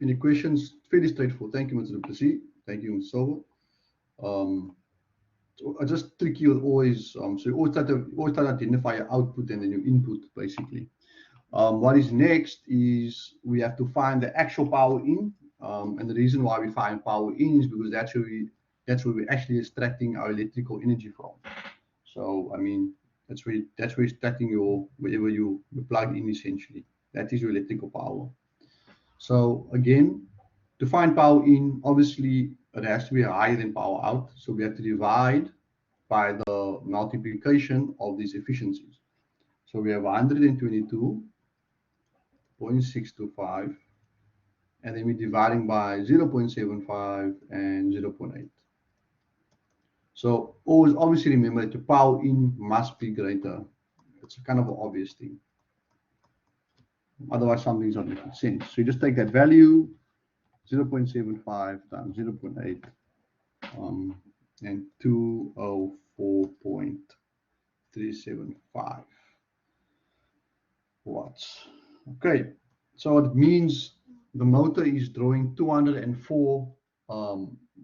Speaker 1: Any questions? Fairly straightforward. Thank you, Mr. Duplessis. Thank you, Mr. Silver. So I just trick you always. So you always try to identify your output and then your input, basically. What is next is we have to find the actual power in, and the reason why we find power in is because that's where we're actually extracting our electrical energy from. So I mean that's where you're extracting whatever you plug in essentially. That is your electrical power. So again, to find power in, obviously it has to be higher than power out. So we have to divide by the multiplication of these efficiencies. So we have 122.625, and then we're dividing by 0.75 and 0.8. So always obviously remember that your power in must be greater. It's a kind of an obvious thing. Otherwise something's not making sense. So you just take that value, 0.75 times 0.8, and 204.375 watts. Okay, so it means the motor is drawing 204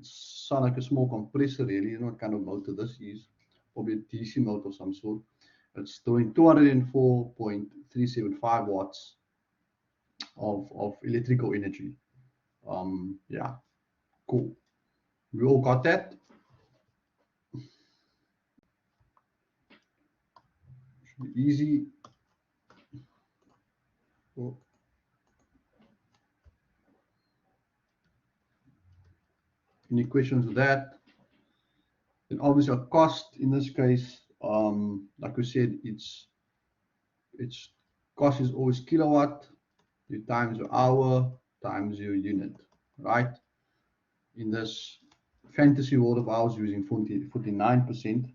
Speaker 1: sound like a small compressor really. You know what kind of motor this is? Probably a DC motor of some sort. It's doing 204.375 watts of electrical energy. Yeah, cool. We all got that? Should be easy. Cool. Any questions with that? Then obviously our cost in this case, like we said, its cost is always kilowatt. You times your hour times your unit, right? In this fantasy world of ours using 49%,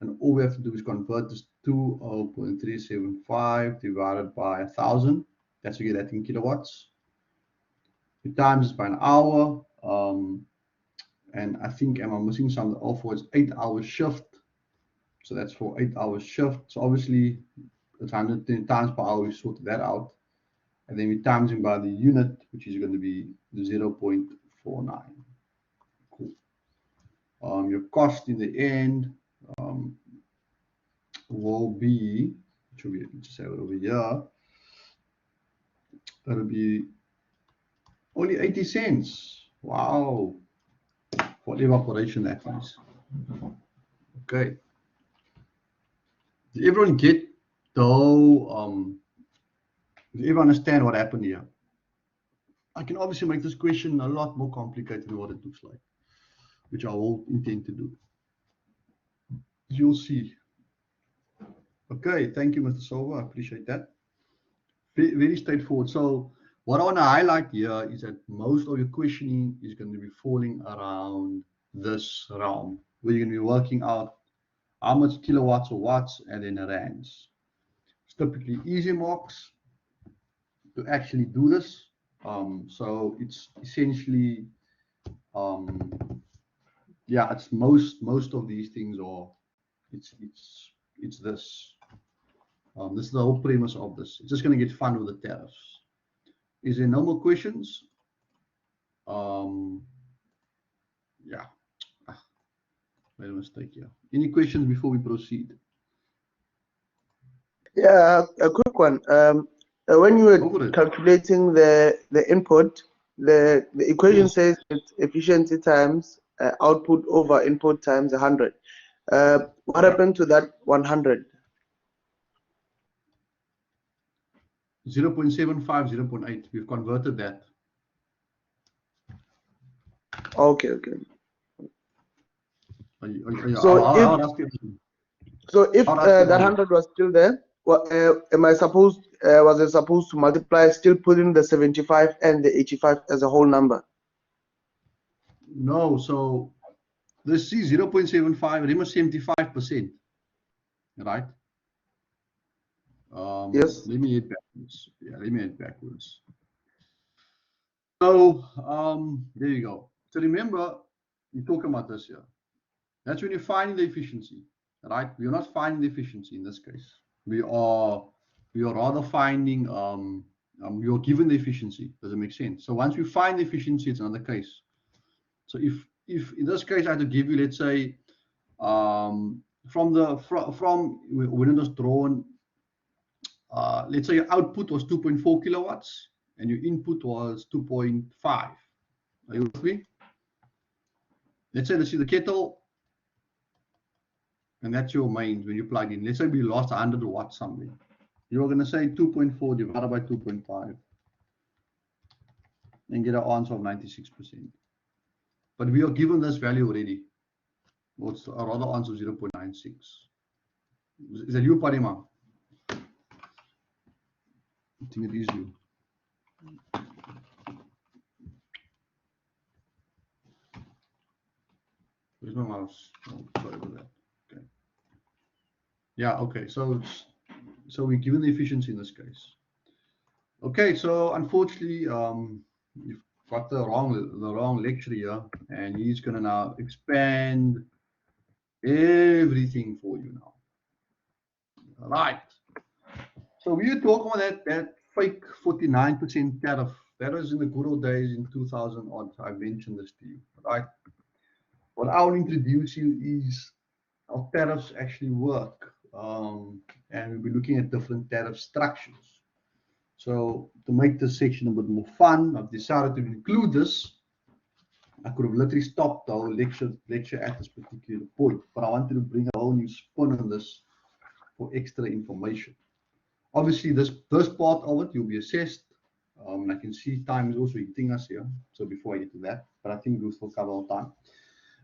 Speaker 1: and all we have to do is convert this to 0.375 divided by 1,000. That's you get that in kilowatts. You times by an hour, and I think am I missing something? Oh, for it's 8-hour shift. So that's for 8-hour shift. So obviously it's 110 times per hour. We sorted that out, and then we times it by the unit, which is going to be 0.49. Cool. Your cost in the end will be, should we just have it over here? That'll be only 80 cents. Wow. For evaporation, that is. Okay. Did everyone get though? Did everyone understand what happened here? I can obviously make this question a lot more complicated than what it looks like, which I will intend to do. You'll see. Okay, thank you, Mr. Silva. I appreciate that. Very straightforward. So what I want to highlight here is that most of your questioning is going to be falling around this realm, where you're going to be working out how much kilowatts or watts and then rands. It's typically easy marks to actually do this. So it's essentially, yeah, it's most of these things are, it's this. This is the whole premise of this. It's just going to get fun with the tariffs. Is there no more questions? Yeah. Made a mistake here. Any questions before we proceed?
Speaker 3: Yeah, a quick one. When you were calculating the input, the equation says it's efficiency times output over input times 100. What happened to that 100?
Speaker 1: 0.75, 0.8. We've converted that.
Speaker 3: Okay. So if that 100 was still there, was it supposed to multiply, still put in the 75 and the 85 as a whole number?
Speaker 1: No, so this is 0.75, remember 75%, right?
Speaker 3: Yes.
Speaker 1: Let me head backwards. Yeah, let me head backwards. So there you go. So remember, you're talking about this here. That's when you're finding the efficiency, right? We are not finding the efficiency in this case. We are rather finding, we are given the efficiency. Does it make sense? So once we find the efficiency, it's another case. So if in this case I had to give you, let's say, from when it was drawn, let's say your output was 2.4 kilowatts and your input was 2.5. Are you with me? Let's say this is the kettle, and that's your mains when you plug in. Let's say we lost 100 watts something. You're going to say 2.4 divided by 2.5 and get an answer of 96%. But we are given this value already. What's a rather answer 0.96? Is that you, Parima? I think it is you. Where's my mouse? Oh, sorry about that. Okay. Yeah, okay. So we're given the efficiency in this case. Okay, so unfortunately, you've got the wrong lecturer here, and he's gonna now expand everything for you now. All right. So we were talking about that fake 49% tariff. That was in the good old days in 2000 odd. I mentioned this to you, right? what I'll introduce you is how tariffs actually work. And we'll be looking at different tariff structures. So to make this section a bit more fun, I've decided to include this. I could have literally stopped the whole lecture at this particular point, but I wanted to bring a whole new spin on this for extra information. Obviously, this part of it, you'll be assessed. And I can see time is also hitting us here. So before I get to that, but I think we'll still cover all time.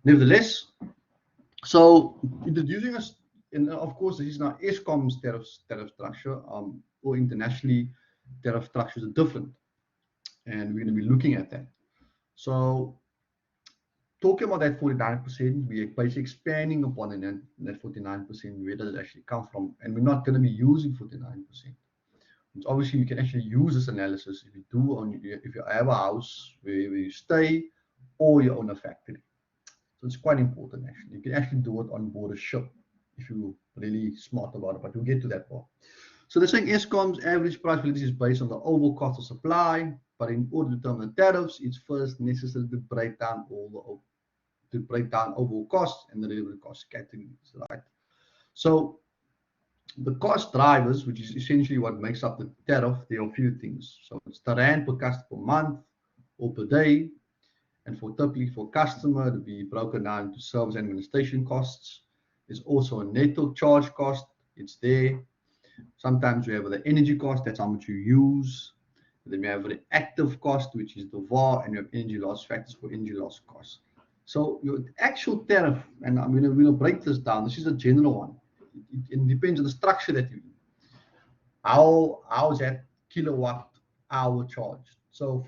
Speaker 1: Nevertheless, so introducing us, and of course, this is now ESCOM's tariff structure, or internationally, tariff structures are different. And we're going to be looking at that. So talking about that 49%, we're basically expanding upon that 49%, where does it actually come from? And we're not going to be using 49%. Which obviously, you can actually use this analysis if you have a house where you stay or you own a factory. So it's quite important actually. You can actually do it on board a ship if you're really smart about it, but we'll get to that part. So they're saying ESCOM's average price validity is based on the overall cost of supply, but in order to determine the tariffs, it's first necessary to break down overall costs and the relevant cost categories, right? So the cost drivers, which is essentially what makes up the tariff, there are a few things. So it's the rand per customer per month or per day, and typically for customer to be broken down into service administration costs. There's also a network charge cost. It's there. Sometimes we have the energy cost, that's how much you use. And then we have the active cost, which is the VAR, and we have energy loss factors for energy loss costs. So your actual tariff, and I'm going to break this down. This is a general one. It depends on the structure that you use. How is that kilowatt hour charged? So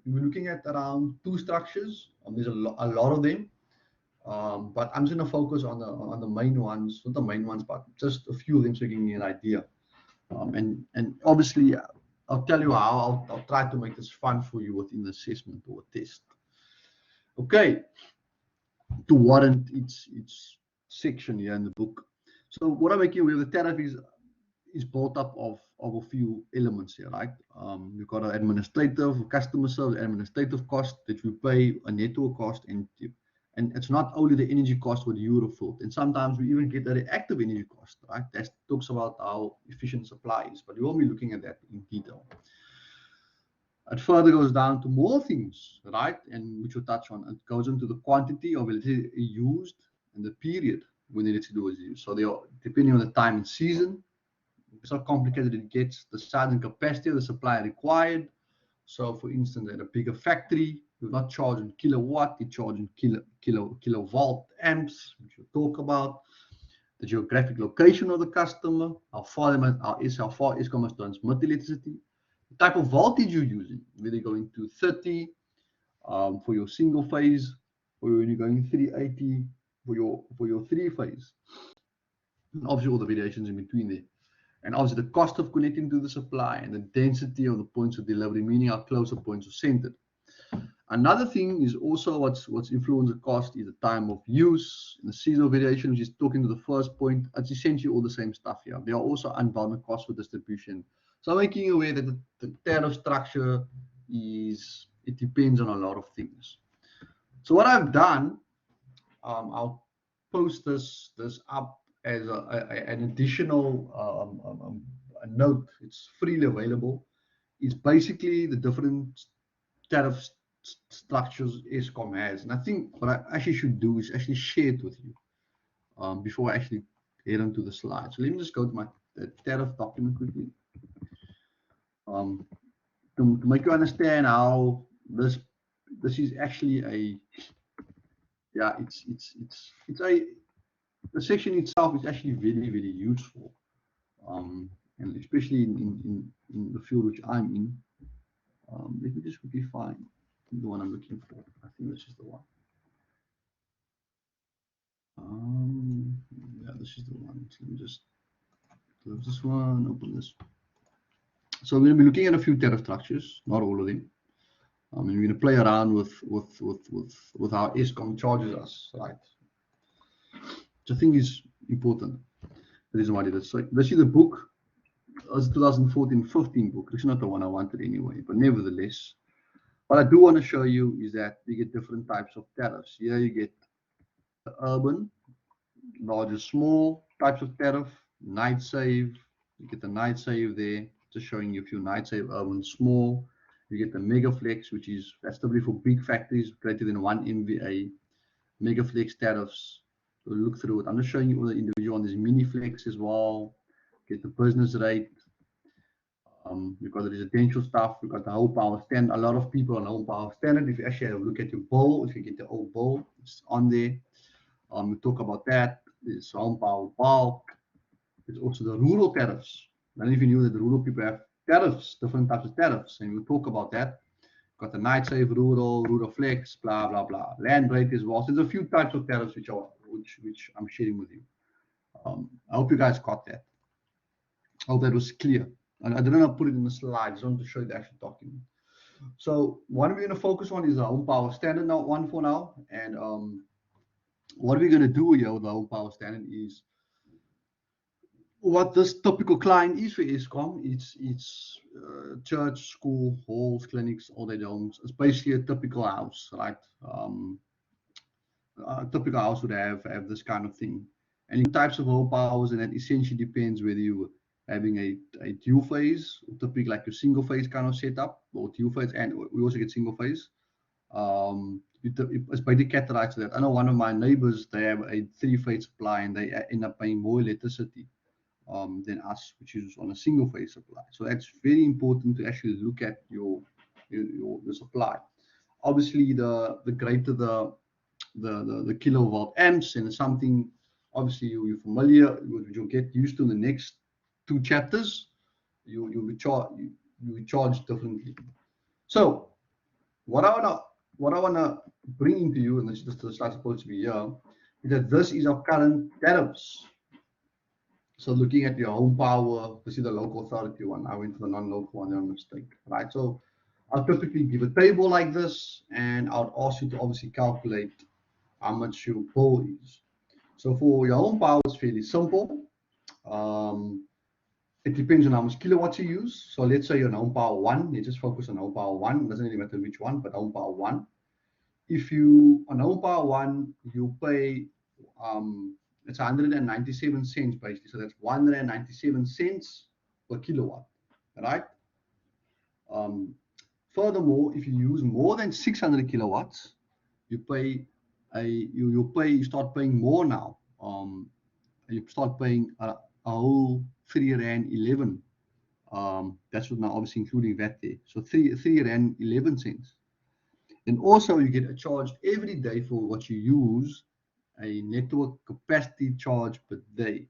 Speaker 1: we're looking at around 2 structures. There's a lot of them. But I'm just going to focus on the main ones, not the main ones, but just a few of them so you can get an idea. And obviously, I'll tell you how I'll try to make this fun for you within the assessment or test. Okay, to warrant its section here in the book. So what I'm making aware of the tariff is built up of a few elements here, right? We've got an administrative, customer service administrative cost that we pay, a network cost, and it's not only the energy cost what you would have thought. And sometimes we even get the reactive energy cost, right? That talks about how efficient supply is, but we won't be looking at that in detail. It further goes down to more things, right? And which we'll touch on. It goes into the quantity of electricity used and the period when electricity was used. So they are depending on the time and season. It's how complicated it gets, the size and capacity of the supply required. So for instance, at a bigger factory, you're not charging kilowatt, you're charging kilovolt amps, which we'll talk about. The geographic location of the customer, how far ESCOM must transmit electricity, the type of voltage you're using, whether you're going to 30 for your single phase, or when you're going 380 for your 3-phase. And obviously all the variations in between there. And obviously the cost of connecting to the supply and the density of the points of delivery, meaning how close the points are centered. Another thing is also what's influenced the cost is the time of use and the seasonal variation, which is talking to the first point. It's essentially all the same stuff here. There are also unbounded costs for distribution. So making you aware that the tariff structure it depends on a lot of things. So what I've done, I'll post this up as an additional a note. It's freely available. It's basically the different tariff structures ESCOM has, and I think what I actually should do is actually share it with you before I actually head onto the slide. So let me just go to my tariff document quickly to make you understand how this is actually the section itself is actually very, very useful, and especially in the field which I'm in. Let me just quickly find the one I'm looking for. I think this is the one. Yeah, this is the one. So let me just close this one, open this. So we're going to be looking at a few tariff structures, not all of them. And we're going to play around with how ESCOM charges us, right? Which I think is important. The reason why I did this. So this is the book. It's a 2014-15 book. It's not the one I wanted anyway, but nevertheless, what I do want to show you is that you get different types of tariffs. Here you get urban, large or small types of tariff, night save. You get the night save there, just showing you a few night save, urban, small. You get the mega flex, which is that's typically for big factories greater than 1 MVA. Mega flex tariffs. So look through it. I'm just showing you all the individual on this mini flex as well. Get the business rate. We've got the residential stuff. We've got the whole power standard. A lot of people on the whole power standard. If you actually have a look at your bill, if you get the old bill, it's on there. We talk about that. There's home power bulk. There's also the rural tariffs. I don't know if you knew that the rural people have tariffs, different types of tariffs, and we'll talk about that. Got the night save rural, rural flex, blah blah blah. Land rate as well. So there's a few types of tariffs which I'm sharing with you. I hope you guys got that. I hope that was clear. And I didn't want to put it in the slides. I just want to show you the actual document. So what we're going to focus on is the home power standard one for now. And what we're going to do here with the home power standard is what this typical client is for Eskom. It's church, school, halls, clinics, all their homes. It's basically a typical house, right? A typical house would have this kind of thing. And types of home powers, and that essentially depends whether you're having a dual phase, typically like a single phase kind of setup, or dual phase, and we also get single phase. It's basically categorized to that. I know one of my neighbors, they have a 3-phase supply, and they end up paying more electricity than us, which is on a single phase supply. So that's very important to actually look at your supply. Obviously, the greater the kilovolt amps, and something obviously you're familiar with, you'll get used to in the next 2 chapters. You'll be charged differently. So what I wanna bring into you, and this is the slide supposed to be here, is that this is our current tariffs. So looking at your home power, this is the local authority one. I went for the non-local one, no mistake, right? So I'll typically give a table like this, and I'll ask you to obviously calculate how much your bill is. So for your home power, it's fairly simple. It depends on how much kilowatts you use. So let's say you're on home power 1. Let's just focus on home power 1. It doesn't really matter which one, but home power 1. If you on home power 1, you pay it's 197 cents basically. So that's 197 cents per kilowatt, right? Furthermore, if you use more than 600 kilowatts, you pay you start paying more now. You start paying a whole R3.11. That's what now obviously including VAT there. So R3.11. And also you get charged every day for what you use, a network capacity charge per day.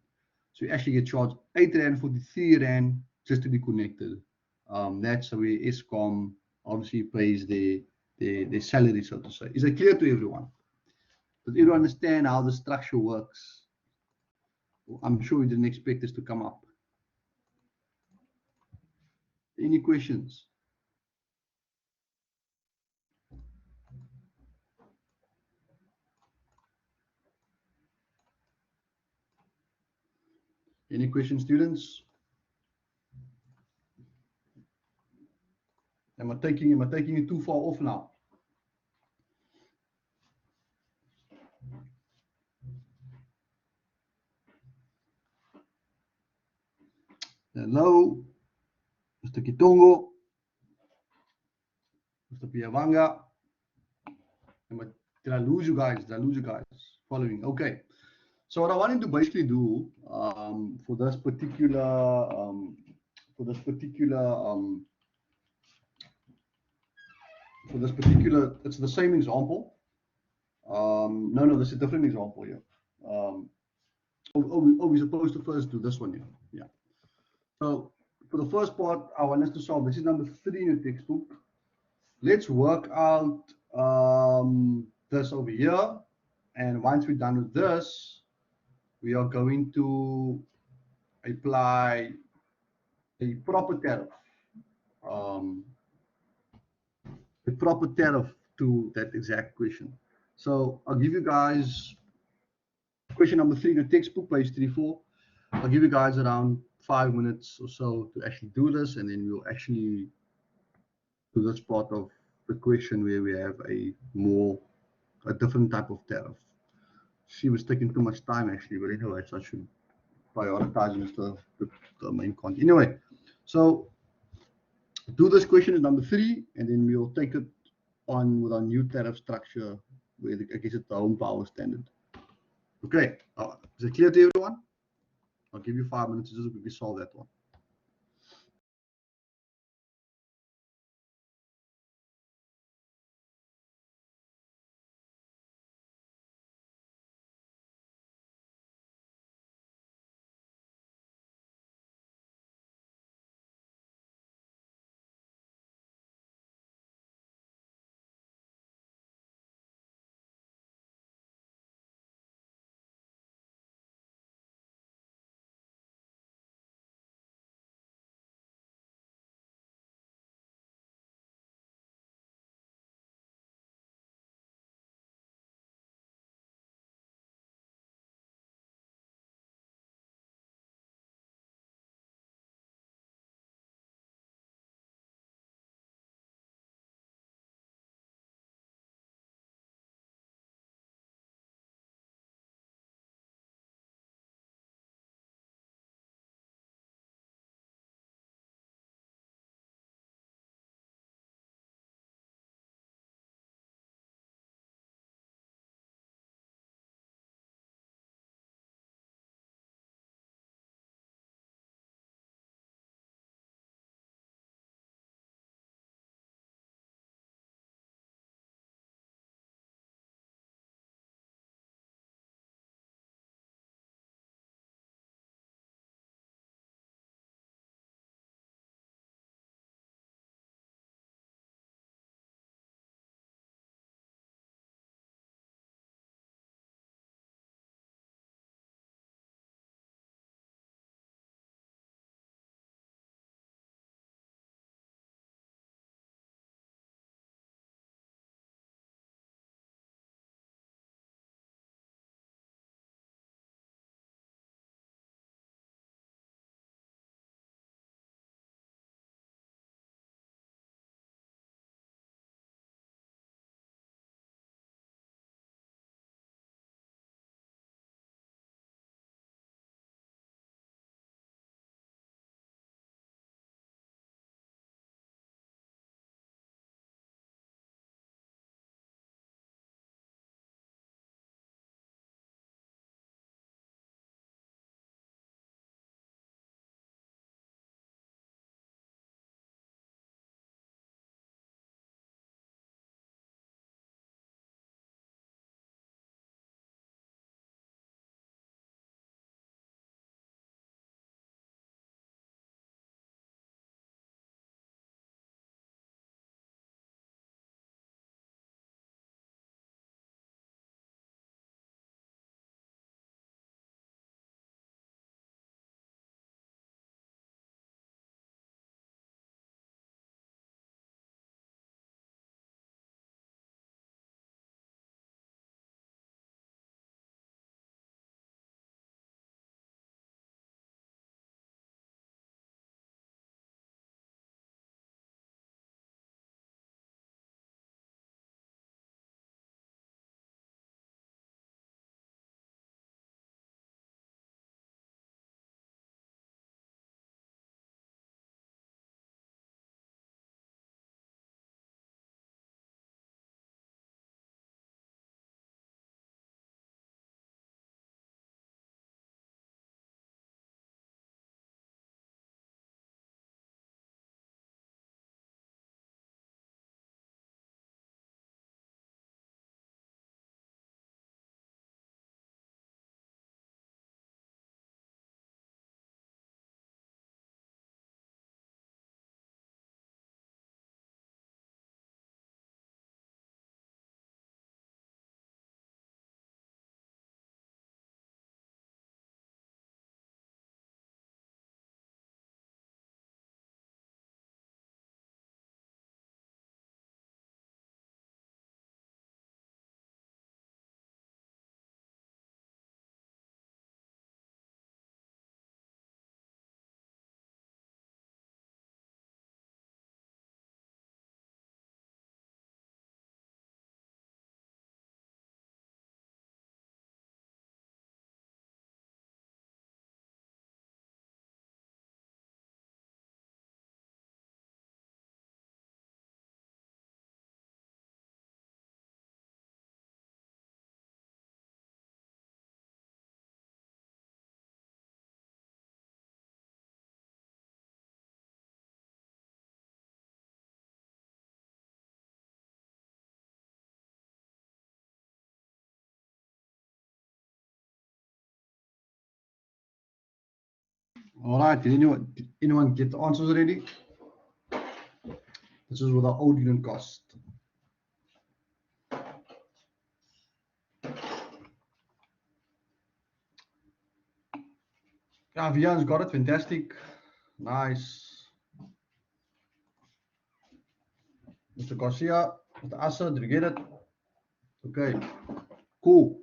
Speaker 1: So you actually get charged R8.43 just to be connected. That's where Eskom obviously pays their salary, so to say. Is it clear to everyone? Does everyone understand how the structure works? I'm sure you didn't expect this to come up. Any questions? Any questions, students? Am I taking you too far off now? Hello, Mr. Kitongo, Mr. Piavanga. Did I lose you guys? Did I lose you guys? Following. Okay. So what I wanted to basically do for this particular it's the same example. No, this is a different example here. We're supposed to first do this one here. Yeah. So for the first part, I want us to solve. This is number 3 in your textbook. Let's work out this over here. And once we're done with this, we are going to apply a proper tariff. A proper tariff to that exact question. So I'll give you guys question number 3 in the textbook, page 34. I'll give you guys around 5 minutes or so to actually do this, and then we'll actually do this part of the question where we have a different type of tariff. she was taking too much time actually, but anyway, so I should prioritize the main content. Anyway, so do this question is number 3, and then we'll take it on with our new tariff structure with, I guess, it's the home power standard. Okay, is it clear to everyone? I'll give you 5 minutes to just quickly solve that one. All right, did anyone get the answers already? This is with our old unit cost. Yeah, Vian's got it, fantastic. Nice. Mr. Garcia, Mr. Asa, did you get it? Okay, cool.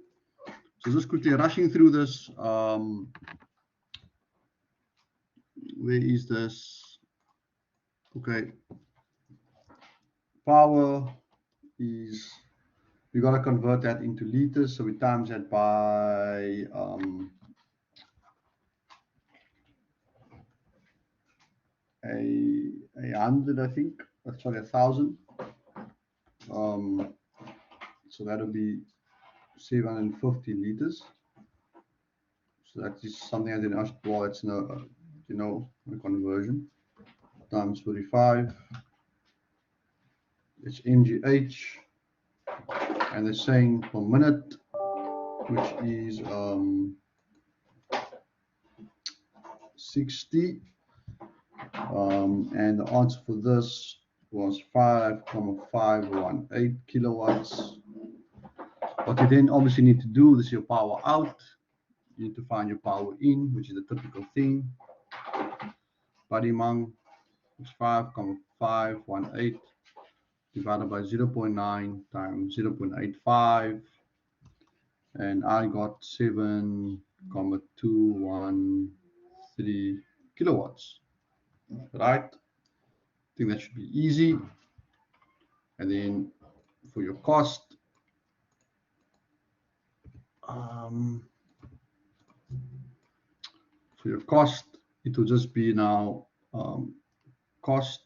Speaker 1: So just quickly rushing through this. Where is this? Okay. Power is, we got to convert that into liters. So we times that by 100, I think. Sorry, 1,000. So that'll be 750 liters. So that is something I didn't ask. Well, it's no, a conversion times 45. It's mgh, and they're saying per minute, which is 60. And the answer for this was 5,518 kilowatts. What you then obviously need to do, this is your power out. You need to find your power in, which is the typical thing. Padimang is 5,518 divided by 0.9 times 0.85. And I got 7,213 kilowatts. Right? I think that should be easy. And then for your cost, it will just be now, cost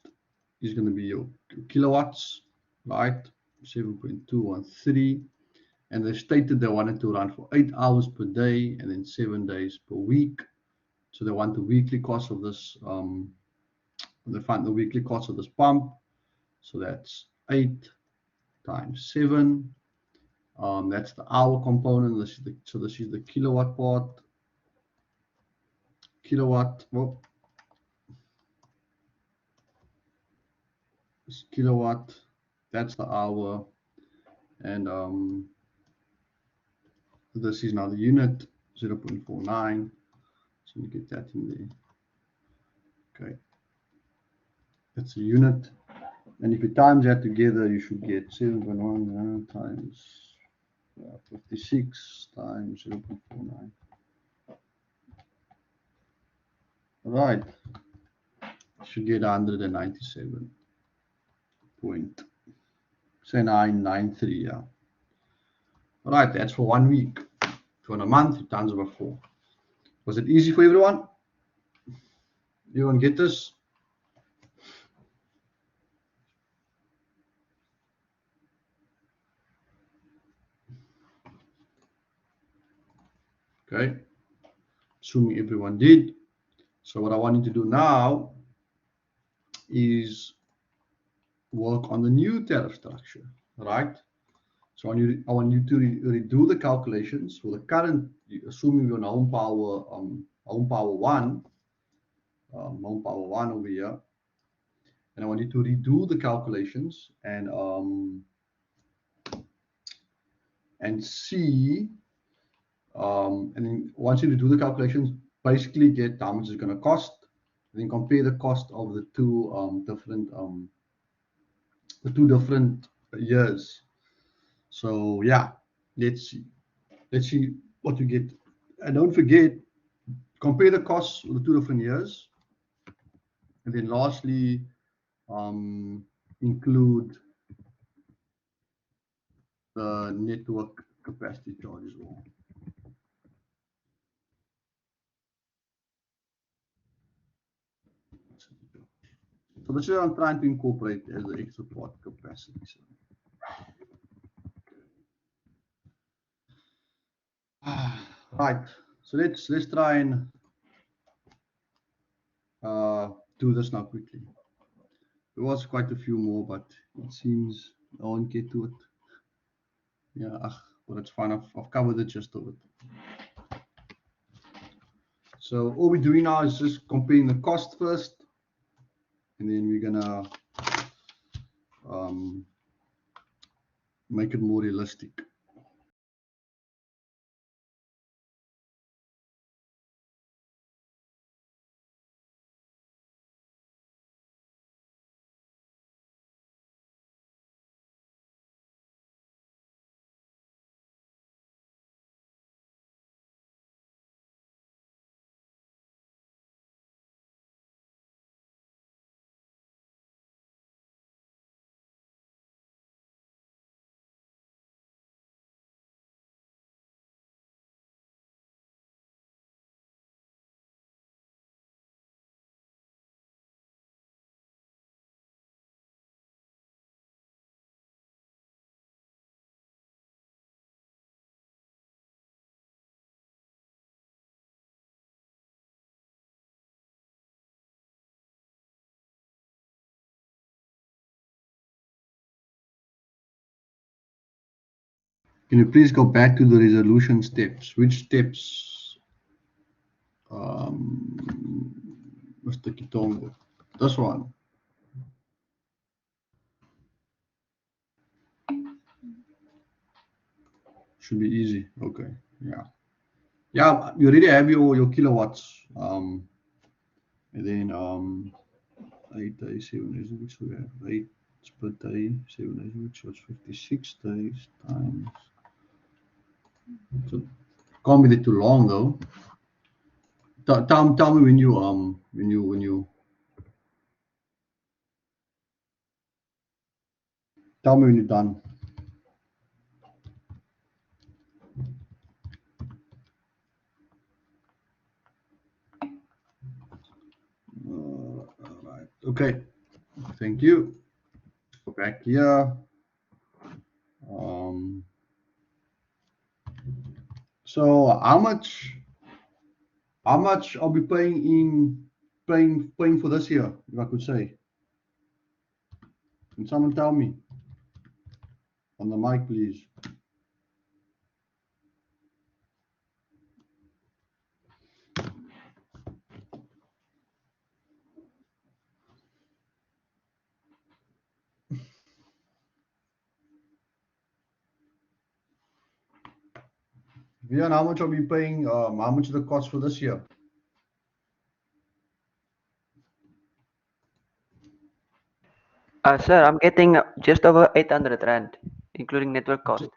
Speaker 1: is going to be your kilowatts, right? 7.213. And they stated they wanted to run for 8 hours per day and then 7 days per week. So they want the weekly cost of this, they find the weekly cost of this pump. So that's 8 times 7. That's the hour component. This is the kilowatt part. Kilowatt. Well, this kilowatt. That's the hour, and this is now the unit, 0.49. So you get that in there. Okay, that's a unit, and if you times that together, you should get 7.1 times 56 times 0.49. Right, should get 197.993. Yeah. All right, that's for 1 week. For a month, you times over 4. Was it easy for everyone? Everyone get this? Okay, assuming everyone did. So what I want you to do now is work on the new tariff structure, right? So I want you to redo the calculations for the current, assuming you're on home power one over here, and I want you to redo the calculations and see, and then once you do the calculations, basically get how much it's going to cost, and then compare the cost of the two different years. So yeah, let's see what you get, and don't forget, compare the costs of the 2 different years, and then lastly, include the network capacity charge as well. So this is what I'm trying to incorporate as the extra part capacity. So. Right. So let's try and do this now quickly. There was quite a few more, but it seems I won't get to it. Yeah, but it's fine. I've covered the gist of it. So all we're doing now is just comparing the cost first, and then we're gonna make it more realistic. Can you please go back to the resolution steps? Which steps, Mr. Kitongo? This one. Should be easy. Okay. Yeah. Yeah, you already have your kilowatts. And then 8 days, 7 days, which we have 8 per day, 7 days, which was 56 days times. So can't be that too long though. Tell me when you tell me when you're done. All right. Okay. Thank you. Go back here. So how much are we paying for this year, if I could say? Can someone tell me? On the mic, please. Vian, how much are we paying? How much is the cost for this year?
Speaker 4: Sir, I'm getting just over 800 Rand, including network cost.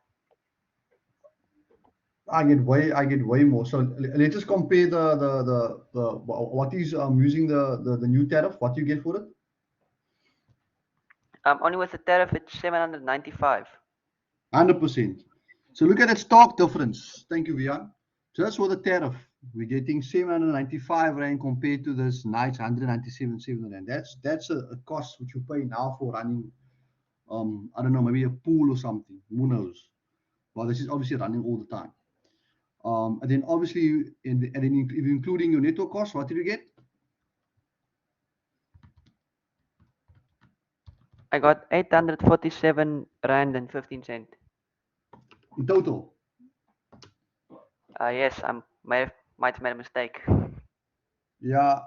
Speaker 1: I get way more. So let's just compare the what is using the new tariff. What do you get for it?
Speaker 4: Only with the tariff, it's 795.
Speaker 1: 100%. So look at that stark difference. Thank you, Vian. Just for the tariff, we're getting 795 Rand compared to this night's 197 Rand. That's a cost which you pay now for running, I don't know, maybe a pool or something. Who knows? Well, this is obviously running all the time. And then obviously, and then if you're including your network cost, what did you get?
Speaker 4: I got 847 Rand and 15 cent.
Speaker 1: In total?
Speaker 4: Yes, I might have made a mistake.
Speaker 1: Yeah,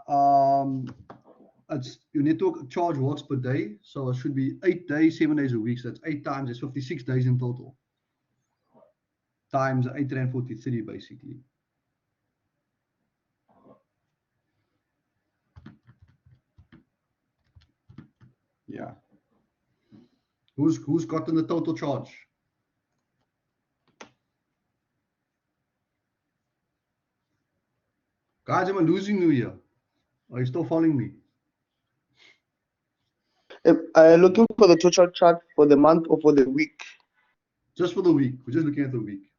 Speaker 1: it's your network charge works per day, so it should be 8 days, 7 days a week. So that's 8 times, it's 56 days in total. Times 843 basically. Yeah. Who's gotten the total charge? Guys, am I losing you here? Are you still following me?
Speaker 3: Looking for the total charge for the month or for the week?
Speaker 1: Just for the week. We're just looking at the week.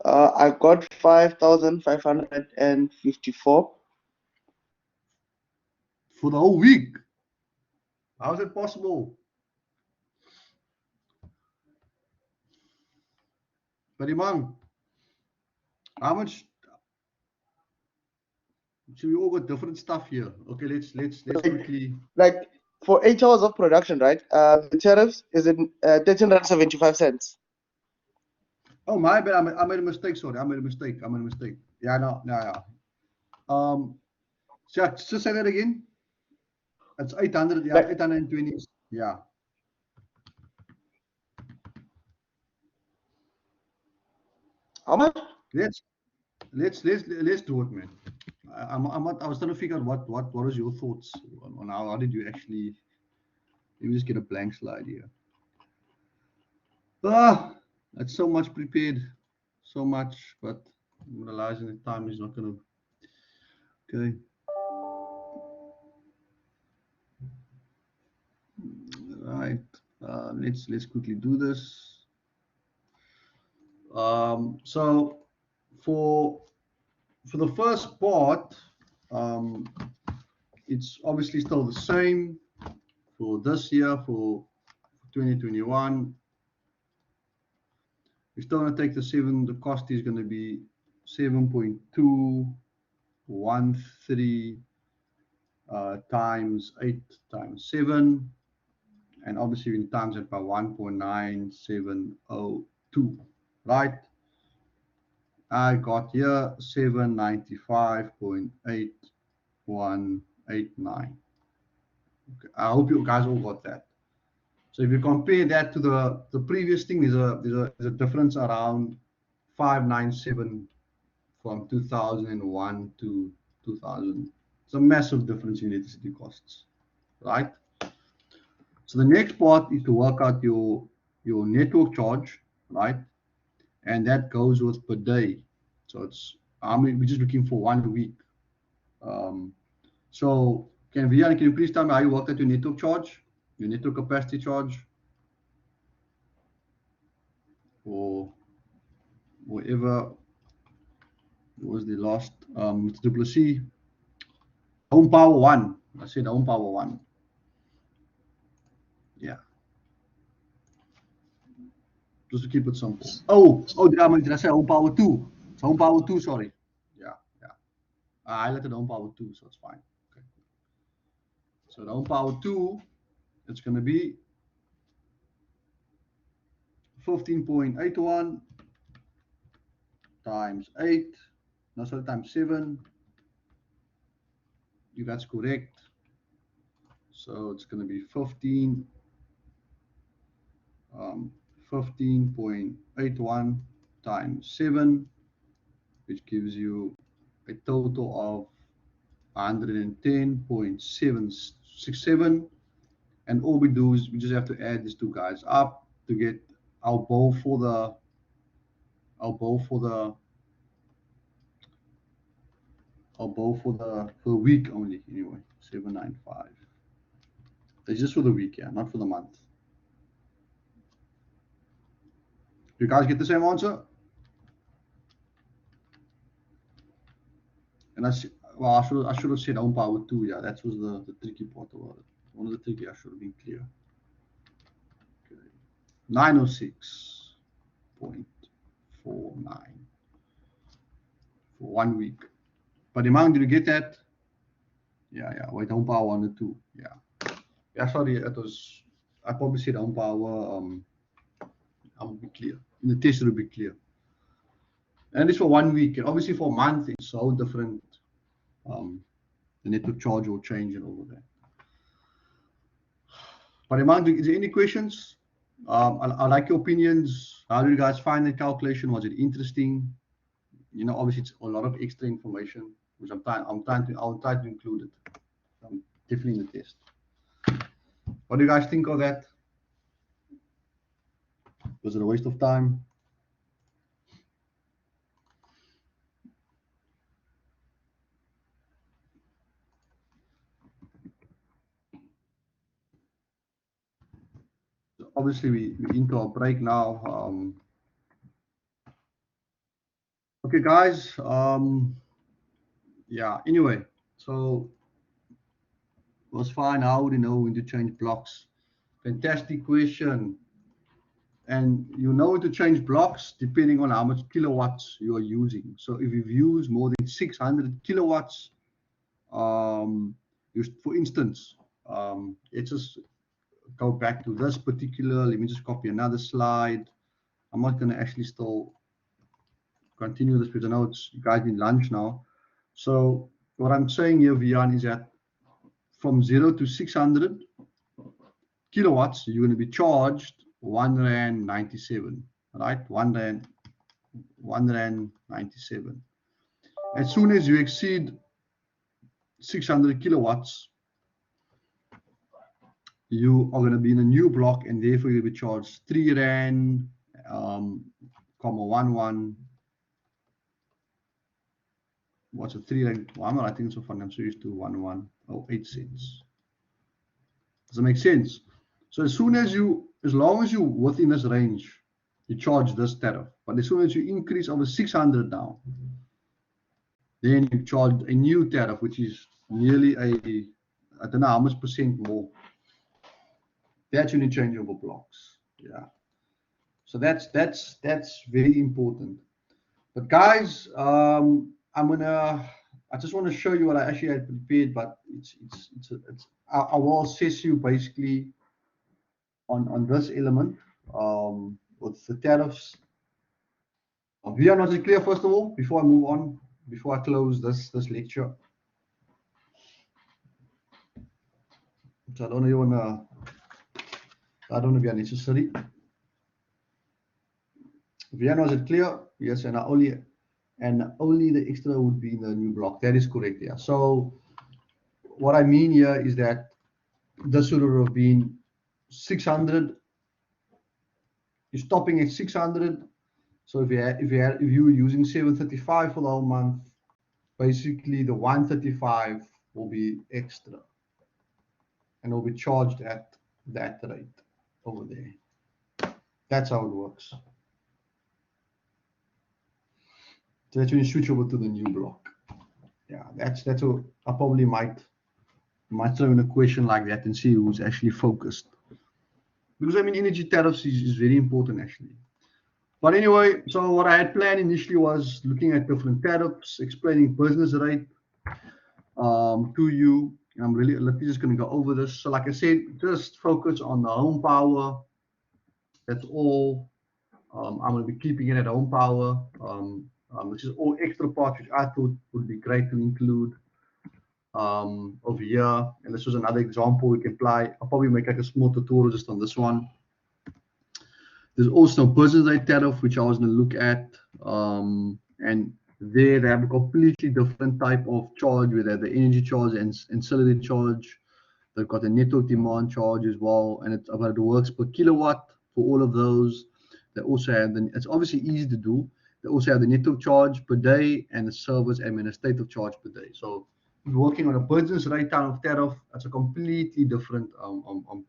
Speaker 3: I got 5,554.
Speaker 1: For the whole week? How is it possible? Parimang, how much? So we all got different stuff here. Okay, let's quickly.
Speaker 3: Like for 8 hours of production, right? The tariffs is in 13.75 cents.
Speaker 1: Oh my bad, I made a mistake. Sorry, I made a mistake. Yeah, no, yeah. Just say that again. It's 800. Yeah,
Speaker 3: Like-
Speaker 1: 820. Yeah.
Speaker 3: How much?
Speaker 1: Let's do it, man. I was trying to figure out what was your thoughts on how did you actually. Let me just get a blank slide here. That's so much prepared, so much, but I'm realizing the time is not gonna. Okay. Right. Let's quickly do this. So for the first part, it's obviously still the same for this year, for 2021. We're still going to take the cost is going to be 7.213 times 8 times 7, and obviously we times it by 1.9702, right? I got here 795.8189. Okay. I hope you guys all got that. So if you compare that to the previous thing, there's a difference around 597 from 2001 to 2000. It's a massive difference in electricity costs, right? So the next part is to work out your network charge, right? And that goes with per day. So it's we're just looking for 1 week. So can you please tell me how you worked out your network charge, your network capacity charge, or whatever was the last Mr. C. Home power 1. I said home power 1. Yeah. Just to keep it simple. Did I say home power 2? It's home power 2, sorry. Yeah. I highlighted home power 2, so it's fine. Okay. So the home power 2, it's going to be 15.81 times 8, times 7. That's correct. So it's going to be 15.81 times 7, which gives you a total of 110.767. And all we do is we just have to add these two guys up to get our bowl for the week only. Anyway, 795. It's just for the week, yeah, not for the month. You guys get the same answer? And I should have said home power 2. Yeah, that was the tricky part about it. One of the tricky, I should have been clear. Okay. 906.49 for 1 week. But Imang, did you get that? Yeah. Wait, home power 1 and 2. Yeah. Sorry, I probably said home power. I'll be clear. In the test, it'll be clear. And it's for 1 week. And obviously for a month, it's so different. The network charge will change and all of that. But Imang, is there any questions? I like your opinions. How do you guys find the calculation? Was it interesting? Obviously it's a lot of extra information, which I'll try to include it. Definitely in the test. What do you guys think of that? Was it a waste of time? So obviously we're into our break now. Okay, guys. Yeah. Anyway, so it was fine. How would you know when to change blocks? Fantastic question. And you know when to change blocks depending on how much kilowatts you are using. So if you've used more than 600 kilowatts, for instance, let's just go back to this particular. Let me just copy another slide. I'm not going to actually still continue this because I know you guys need lunch now. So what I'm saying here, Vian, is that from 0 to 600 kilowatts, you're going to be charged 1 Rand 97, right? 1 Rand 97. As soon as you exceed 600 kilowatts, you are going to be in a new block, and therefore you'll be charged 3 Rand, 11. What's a 3 Rand? Well, I'm not writing so fun. I'm so used to 1108 cents. Does that make sense? So as long as you're within this range, you charge this tariff. But as soon as you increase over 600 now, then you charge a new tariff, which is nearly I don't know how much percent more. That's interchangeable blocks. Yeah. So that's very important. But guys, I just want to show you what I actually had prepared, but I will assess you basically on this element with the tariffs. We are not clear, first of all, before I move on, before I close this lecture. So I don't want to be unnecessary. Vian, was it clear? Yes, and only the extra would be in the new block. That is correct. Yeah. So what I mean here is that this would have been 600. You're stopping at 600. So if you were using 735 for the whole month, basically the 135 will be extra, and will be charged at that rate over there. That's how it works. So that's when you switch over to the new block. Yeah, that's what I probably might throw in a question like that and see who's actually focused. Because I mean, energy tariffs is very important actually. But anyway, so what I had planned initially was looking at different tariffs, explaining business rate to you. I'm really just going to go over this. So like I said, just focus on the home power. That's all. I'm going to be keeping it at home power. Which is all extra parts which I thought would be great to include over here. And this was another example we can apply. I'll probably make like a small tutorial just on this one. There's also business rate tariff, which I was going to look at. And there they have a completely different type of charge, where they have the energy charge and ancillary charge. They've got a network demand charge as well, and it works per kilowatt for all of those. They also have it's obviously easy to do. They also have the network charge per day and the service administrative charge per day. So if you're working on a business rate kind of tariff, that's a completely different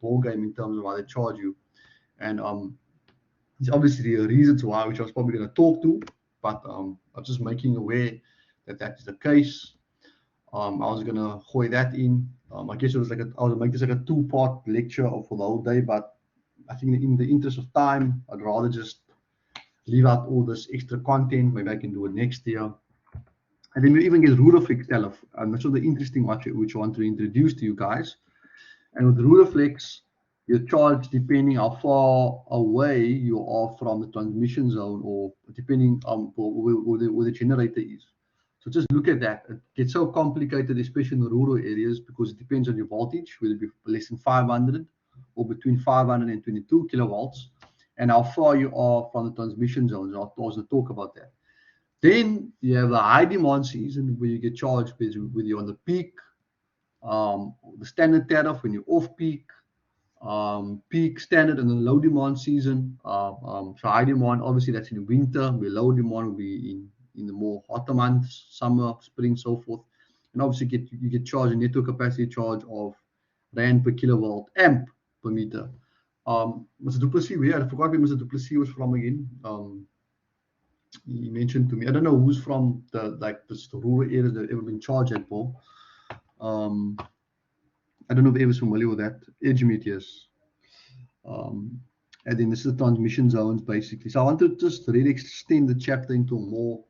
Speaker 1: ball game in terms of how they charge you. And there's obviously reasons why, which I was probably going to talk to, but I'm just making aware that is the case. I was going to hoy that in. I guess it was I would make this like a 2-part lecture for the whole day, but I think in the interest of time, I'd rather just leave out all this extra content. Maybe I can do it next year. And then we even get Ruraflex tariff, and that's the interesting one which I want to introduce to you guys. And with Ruraflex, you're charged depending how far away you are from the transmission zone, or depending on where the generator is. So just look at that. It gets so complicated, especially in the rural areas, because it depends on your voltage, whether it be less than 500 or between 500 and 22 kilovolts, and how far you are from the transmission zones. I'll also talk about that. Then you have the high demand season, where you get charged whether you're on the peak, the standard tariff when you're off peak, peak, standard, and then low demand season. So high demand, obviously that's in winter, where low demand will be in the more hotter months, summer, spring, so forth. And obviously you get charged a network capacity charge of Rand per kilovolt amp per meter. Mr. Duplessis, I forgot where Mr. Duplessis was from again. He mentioned to me, I don't know who's from the rural areas that have ever been charged at, Paul. I don't know if everyone's familiar with that. Edgemere, yes. And then this is the transmission zones, basically. So I want to just really extend the chapter into more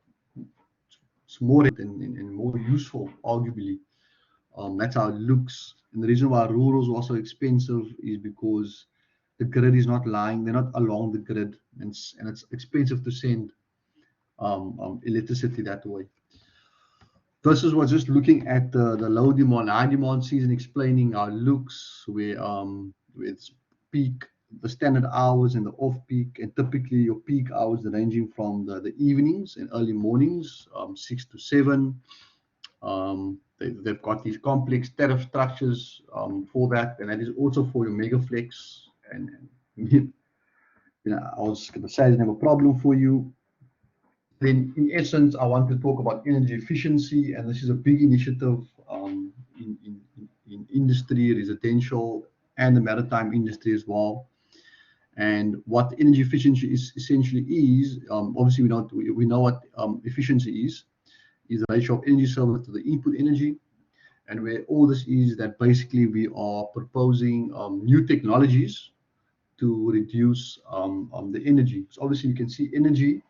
Speaker 1: and more useful, arguably. That's how it looks. And the reason why rural is also expensive is because the grid is not lying, they're not along the grid, and it's expensive to send electricity that way. This is just looking at the low demand, high demand season, explaining how it looks with peak, the standard hours and the off peak, and typically your peak hours ranging from the evenings and early mornings, 6 to 7. They've got these complex tariff structures for that, and that is also for your megaflex. And I was going to say I didn't have a problem for you. Then, in essence, I want to talk about energy efficiency, and this is a big initiative in industry, residential, and the maritime industry as well. And what energy efficiency is essentially is, obviously we know what efficiency is the ratio of energy served to the input energy. And where all this is that basically we are proposing new technologies to reduce the energy. So obviously you can see energy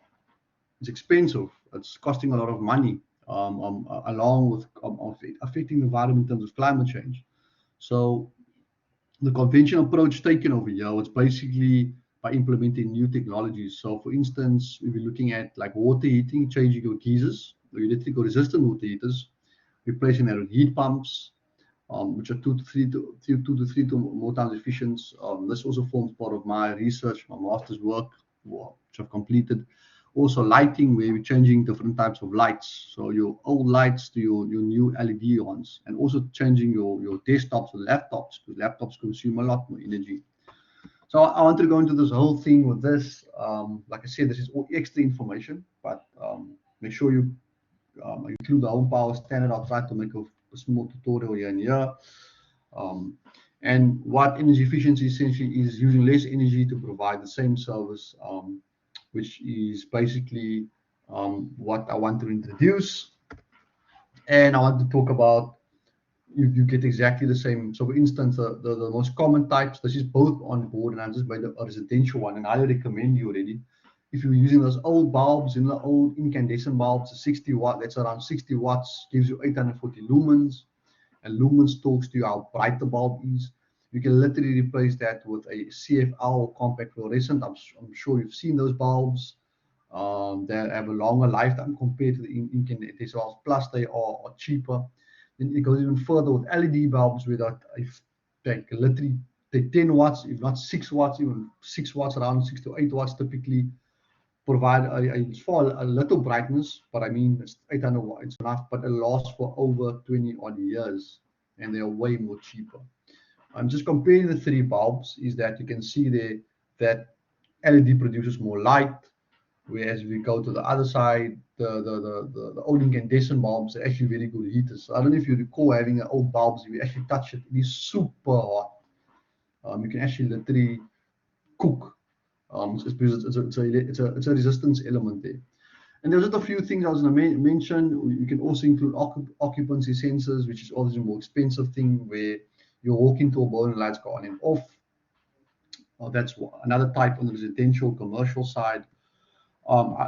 Speaker 1: is expensive. It's costing a lot of money, along with affecting the environment in terms of climate change. So the conventional approach taken over here, it's basically by implementing new technologies. So for instance, we'll be looking at like water heating, changing your geysers, or electrical resistant water heaters, replacing that with heat pumps, which are two to three more times efficient. This also forms part of my research, my master's work, which I've completed. Also lighting, where we're changing different types of lights. So your old lights to your new LED ones, and also changing your desktops or laptops, because laptops consume a lot more energy. So I want to go into this whole thing with this. Like I said, this is all extra information, but make sure you include the home power standard. I'll try to make a small tutorial here and here. And what energy efficiency essentially is using less energy to provide the same service, which is basically what I want to introduce. And I want to talk about you get exactly the same. So for instance, the most common types, this is both on board, and I just made a residential one, and I highly recommend you already. If you're using those old bulbs, the old incandescent bulbs, 60 watt, that's around 60 watts, gives you 840 lumens, and lumens talks to you how bright the bulb is. You can literally replace that with a CFL compact fluorescent. I'm sure you've seen those bulbs. They have a longer lifetime compared to the incandescent bulbs, plus they are cheaper. Then it goes even further with LED bulbs, where they literally take 10 watts, if not 6 watts, even 6 watts, around 6 to 8 watts typically, provide a little brightness, but I mean, it's 800 watts, it's enough, but it lasts for over 20 odd years, and they are way more cheaper. I'm just comparing the three bulbs, is that you can see there that LED produces more light, whereas we go to the other side, the old incandescent bulbs are actually very good heaters. So I don't know if you recall having an old bulbs, if you actually touch it, it is super hot. You can actually literally cook. It's a resistance element there. And there's just a few things I was going to mention. You can also include occupancy sensors, which is obviously a more expensive thing, where you walk into a building, lights go on and off. That's another type on the residential commercial side.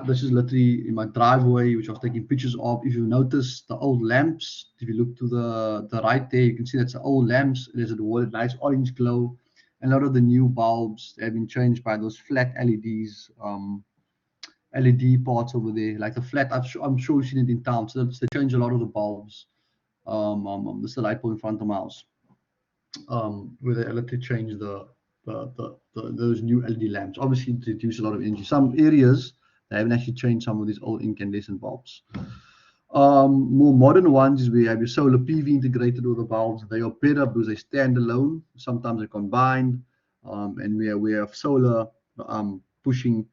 Speaker 1: This is literally in my driveway, which I was taking pictures of. If you notice the old lamps, if you look to the right there, you can see that's the old lamps. There's a nice orange glow. And a lot of the new bulbs have been changed by those flat LEDs, LED parts over there, like the flat. I'm sure you've seen it in town. So they change a lot of the bulbs. This is the light pole in front of my house, where they literally change those new LED lamps. Obviously, it reduces a lot of energy. Some areas they haven't actually changed some of these old incandescent bulbs. More modern ones is we have your solar PV integrated with the bulbs. They are better because they stand alone. Sometimes they're combined, and we have solar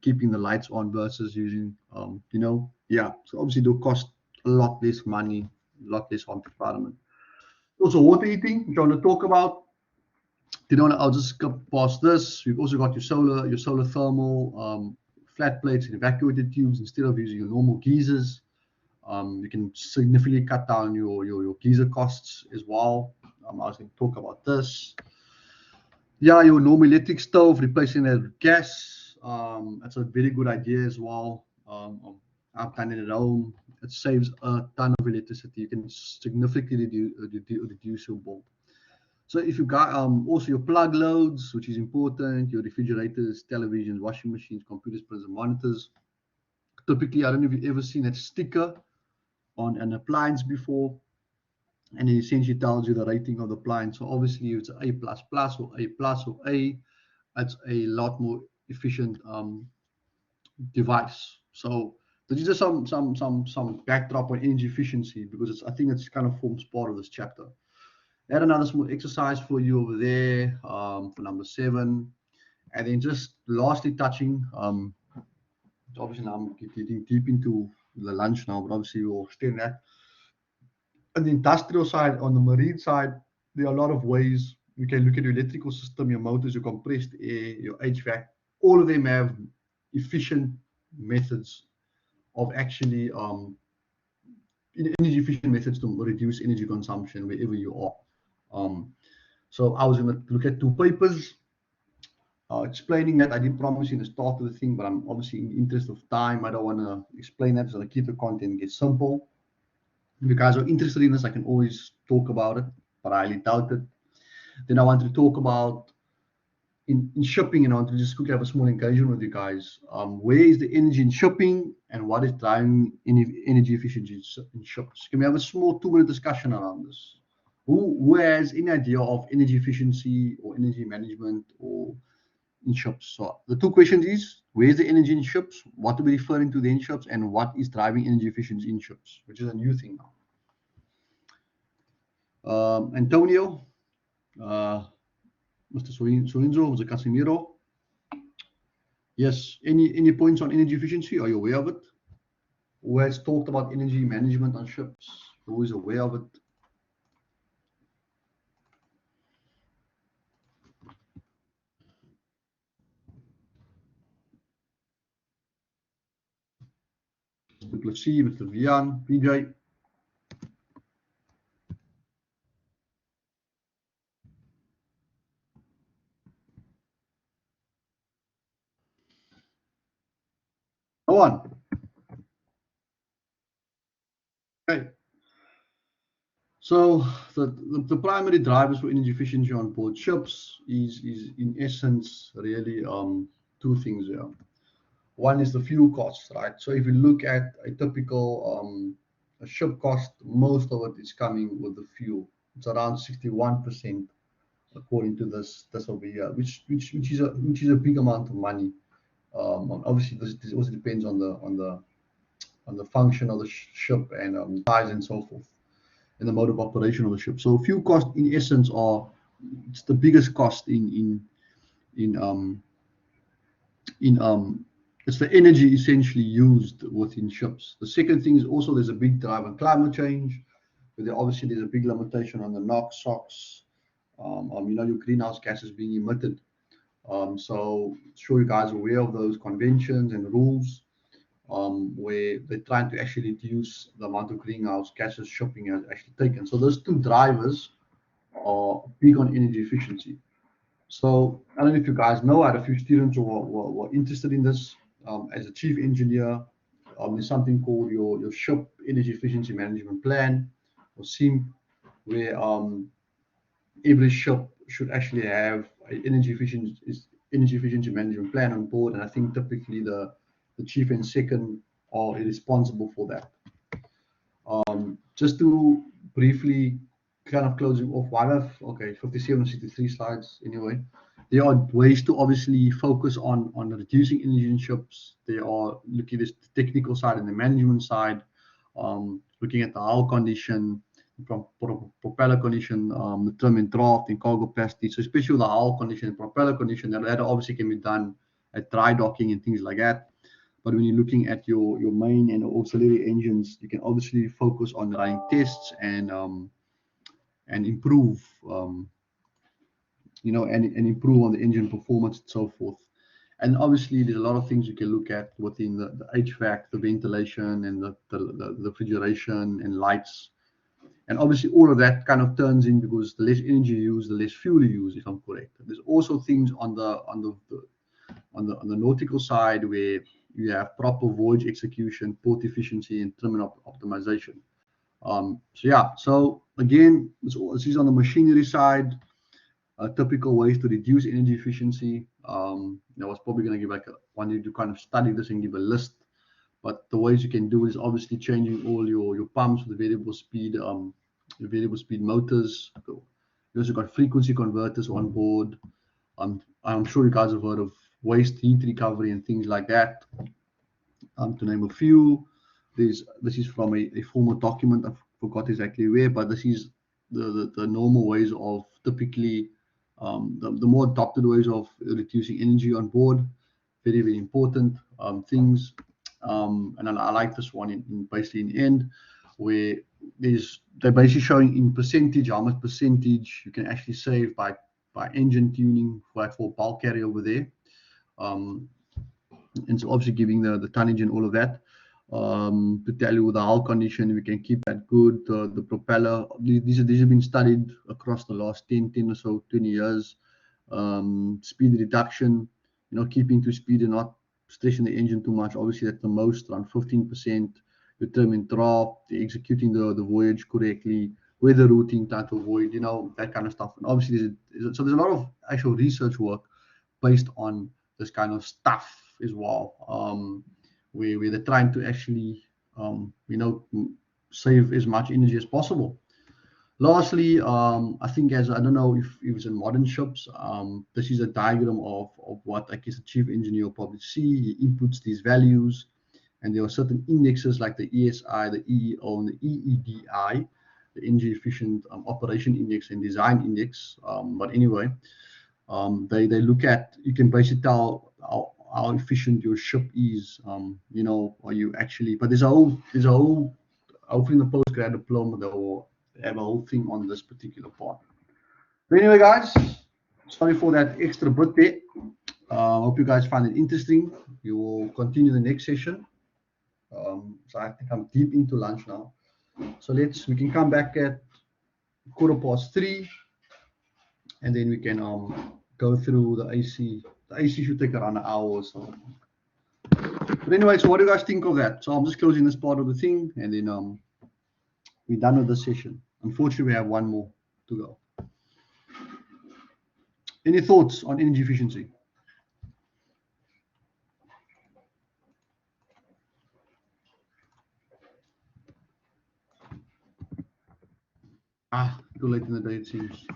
Speaker 1: keeping the lights on versus using, So obviously they'll cost a lot less money, a lot less on the environment. Also water heating, which I want to talk about. I'll just skip past this. We've also got your solar thermal flat plates and evacuated tubes instead of using your normal geysers. You can significantly cut down your geyser costs as well. I was going to talk about this. Yeah, your normal electric stove, replacing that with gas. That's a very good idea as well. I've done it at home. It saves a ton of electricity. You can significantly reduce your bill. So if you got also your plug loads, which is important, your refrigerators, televisions, washing machines, computers, printers, and monitors. Typically, I don't know if you've ever seen that sticker on an appliance before, and it essentially tells you the rating of the appliance. So obviously, if it's A++ or A plus or A, it's a lot more efficient device. So this is just some backdrop on energy efficiency, because I think it's kind of forms part of this chapter. Add another small exercise for you over there for number 7, and then just lastly touching. Obviously now I'm getting deep into the lunch now, but obviously we'll stay in that. On the industrial side, on the marine side, there are a lot of ways you can look at your electrical system, your motors, your compressed air, your HVAC. All of them have efficient methods of actually energy efficient methods to reduce energy consumption wherever you are. So I was going to look at 2 papers explaining that. I did promise in the start of the thing, but I'm obviously in the interest of time, I don't want to explain that, so I keep the content get simple. If you guys are interested in this, I can always talk about it, but I highly doubt it. Then I wanted to talk about in shipping, and I want to just quickly have a small engagement with you guys. Where is the energy in shipping, and what is driving energy efficiency in ships? Can we have a small 2-minute discussion around this? Who has any idea of energy efficiency or energy management or in ships? So the 2 questions is, where is the energy in ships? What are we referring to in ships, and what is driving energy efficiency in ships, which is a new thing now. Antonio, Mr. Sorenzo, Mr. Casimiro. Yes, any points on energy efficiency? Are you aware of it? Who has talked about energy management on ships? Who is aware of it? Mr. Plessis, Mr. Vian, PJ. Go on. Okay. So the primary drivers for energy efficiency on board ships is in essence really 2 things here. One is the fuel costs, right? So if you look at a typical a ship cost, most of it is coming with the fuel. It's around 61%, according to this over here, which is a big amount of money. Obviously, this also depends on the function of the ship and size and so forth, and the mode of operation of the ship. So fuel cost, in essence, it's the biggest cost it's the energy essentially used within ships. The second thing is also there's a big drive on climate change, but obviously there's a big limitation on the NOx, SOx, your greenhouse gases being emitted. So sure you guys are aware of those conventions and rules where they're trying to actually reduce the amount of greenhouse gases shipping has actually taken. So those 2 drivers are big on energy efficiency. So I don't know if you guys know, I had a few students who were interested in this. As a chief engineer, there's something called your ship energy efficiency management plan, or SEM, where every ship should actually have an energy efficiency management plan on board, and I think typically the chief and second are responsible for that. Just to briefly kind of closing off, okay, 57 63 slides anyway. There are ways to obviously focus on reducing energy in ships. They are looking at the technical side and the management side, looking at the hull condition, propeller condition, the trim and draft and cargo capacity. So especially the hull condition and propeller condition, that obviously can be done at dry docking and things like that. But when you're looking at your main and auxiliary engines, you can obviously focus on running tests and improve and improve on the engine performance and so forth. And obviously there's a lot of things you can look at within the HVAC, the ventilation and the refrigeration and lights. And obviously all of that kind of turns in, because the less energy you use, the less fuel you use, if I'm correct. There's also things on the nautical side where you have proper voyage execution, port efficiency, and terminal optimization. So again, this is on the machinery side. Typical ways to reduce energy efficiency. I was probably going to give wanted to kind of study this and give a list, But the ways you can do it is obviously changing all your pumps with the variable speed motors. You also got frequency converters on board. I'm sure you guys have heard of waste heat recovery and things like that. To name a few, this is from a former document. I forgot exactly where, but this is the normal ways of typically the more adopted ways of reducing energy on board. Very, very important things. And I like this one in basically in the end, where they're basically showing in percentage how much percentage you can actually save by engine tuning for bulk carrier over there. And so obviously giving the tonnage and all of that. To tell you the hull condition, we can keep that good. The propeller, these have been studied across the last 10 or so 20 years. Speed reduction, keeping to speed and not stressing the engine too much. Obviously that's the most, around 15%. Determine draft, executing the voyage correctly, weather routing, time to avoid, that kind of stuff. And obviously there's a lot of actual research work based on this kind of stuff as well, where they're trying to actually, save as much energy as possible. Lastly, I think I don't know if it's in modern ships, this is a diagram of what I guess the chief engineer will probably see. He inputs these values, and there are certain indexes like the ESI, the EEO, and the EEDI, the Energy Efficient Operation Index and Design Index. But anyway, they look at, you can basically tell how efficient your ship is. Are you actually? But there's a whole hopefully in the postgrad diploma they will have a whole thing on this particular part. But anyway, guys, sorry for that extra bit there. Hope you guys find it interesting. We will continue the next session. So I think I'm deep into lunch now. So we can come back at 3:15, and then we can go through the AC. The AC should take around an hour or so. But anyway, so what do you guys think of that? So I'm just closing this part of the thing, and then we're done with the session. Unfortunately, we have one more to go. Any thoughts on energy efficiency? Too late in the day, it seems.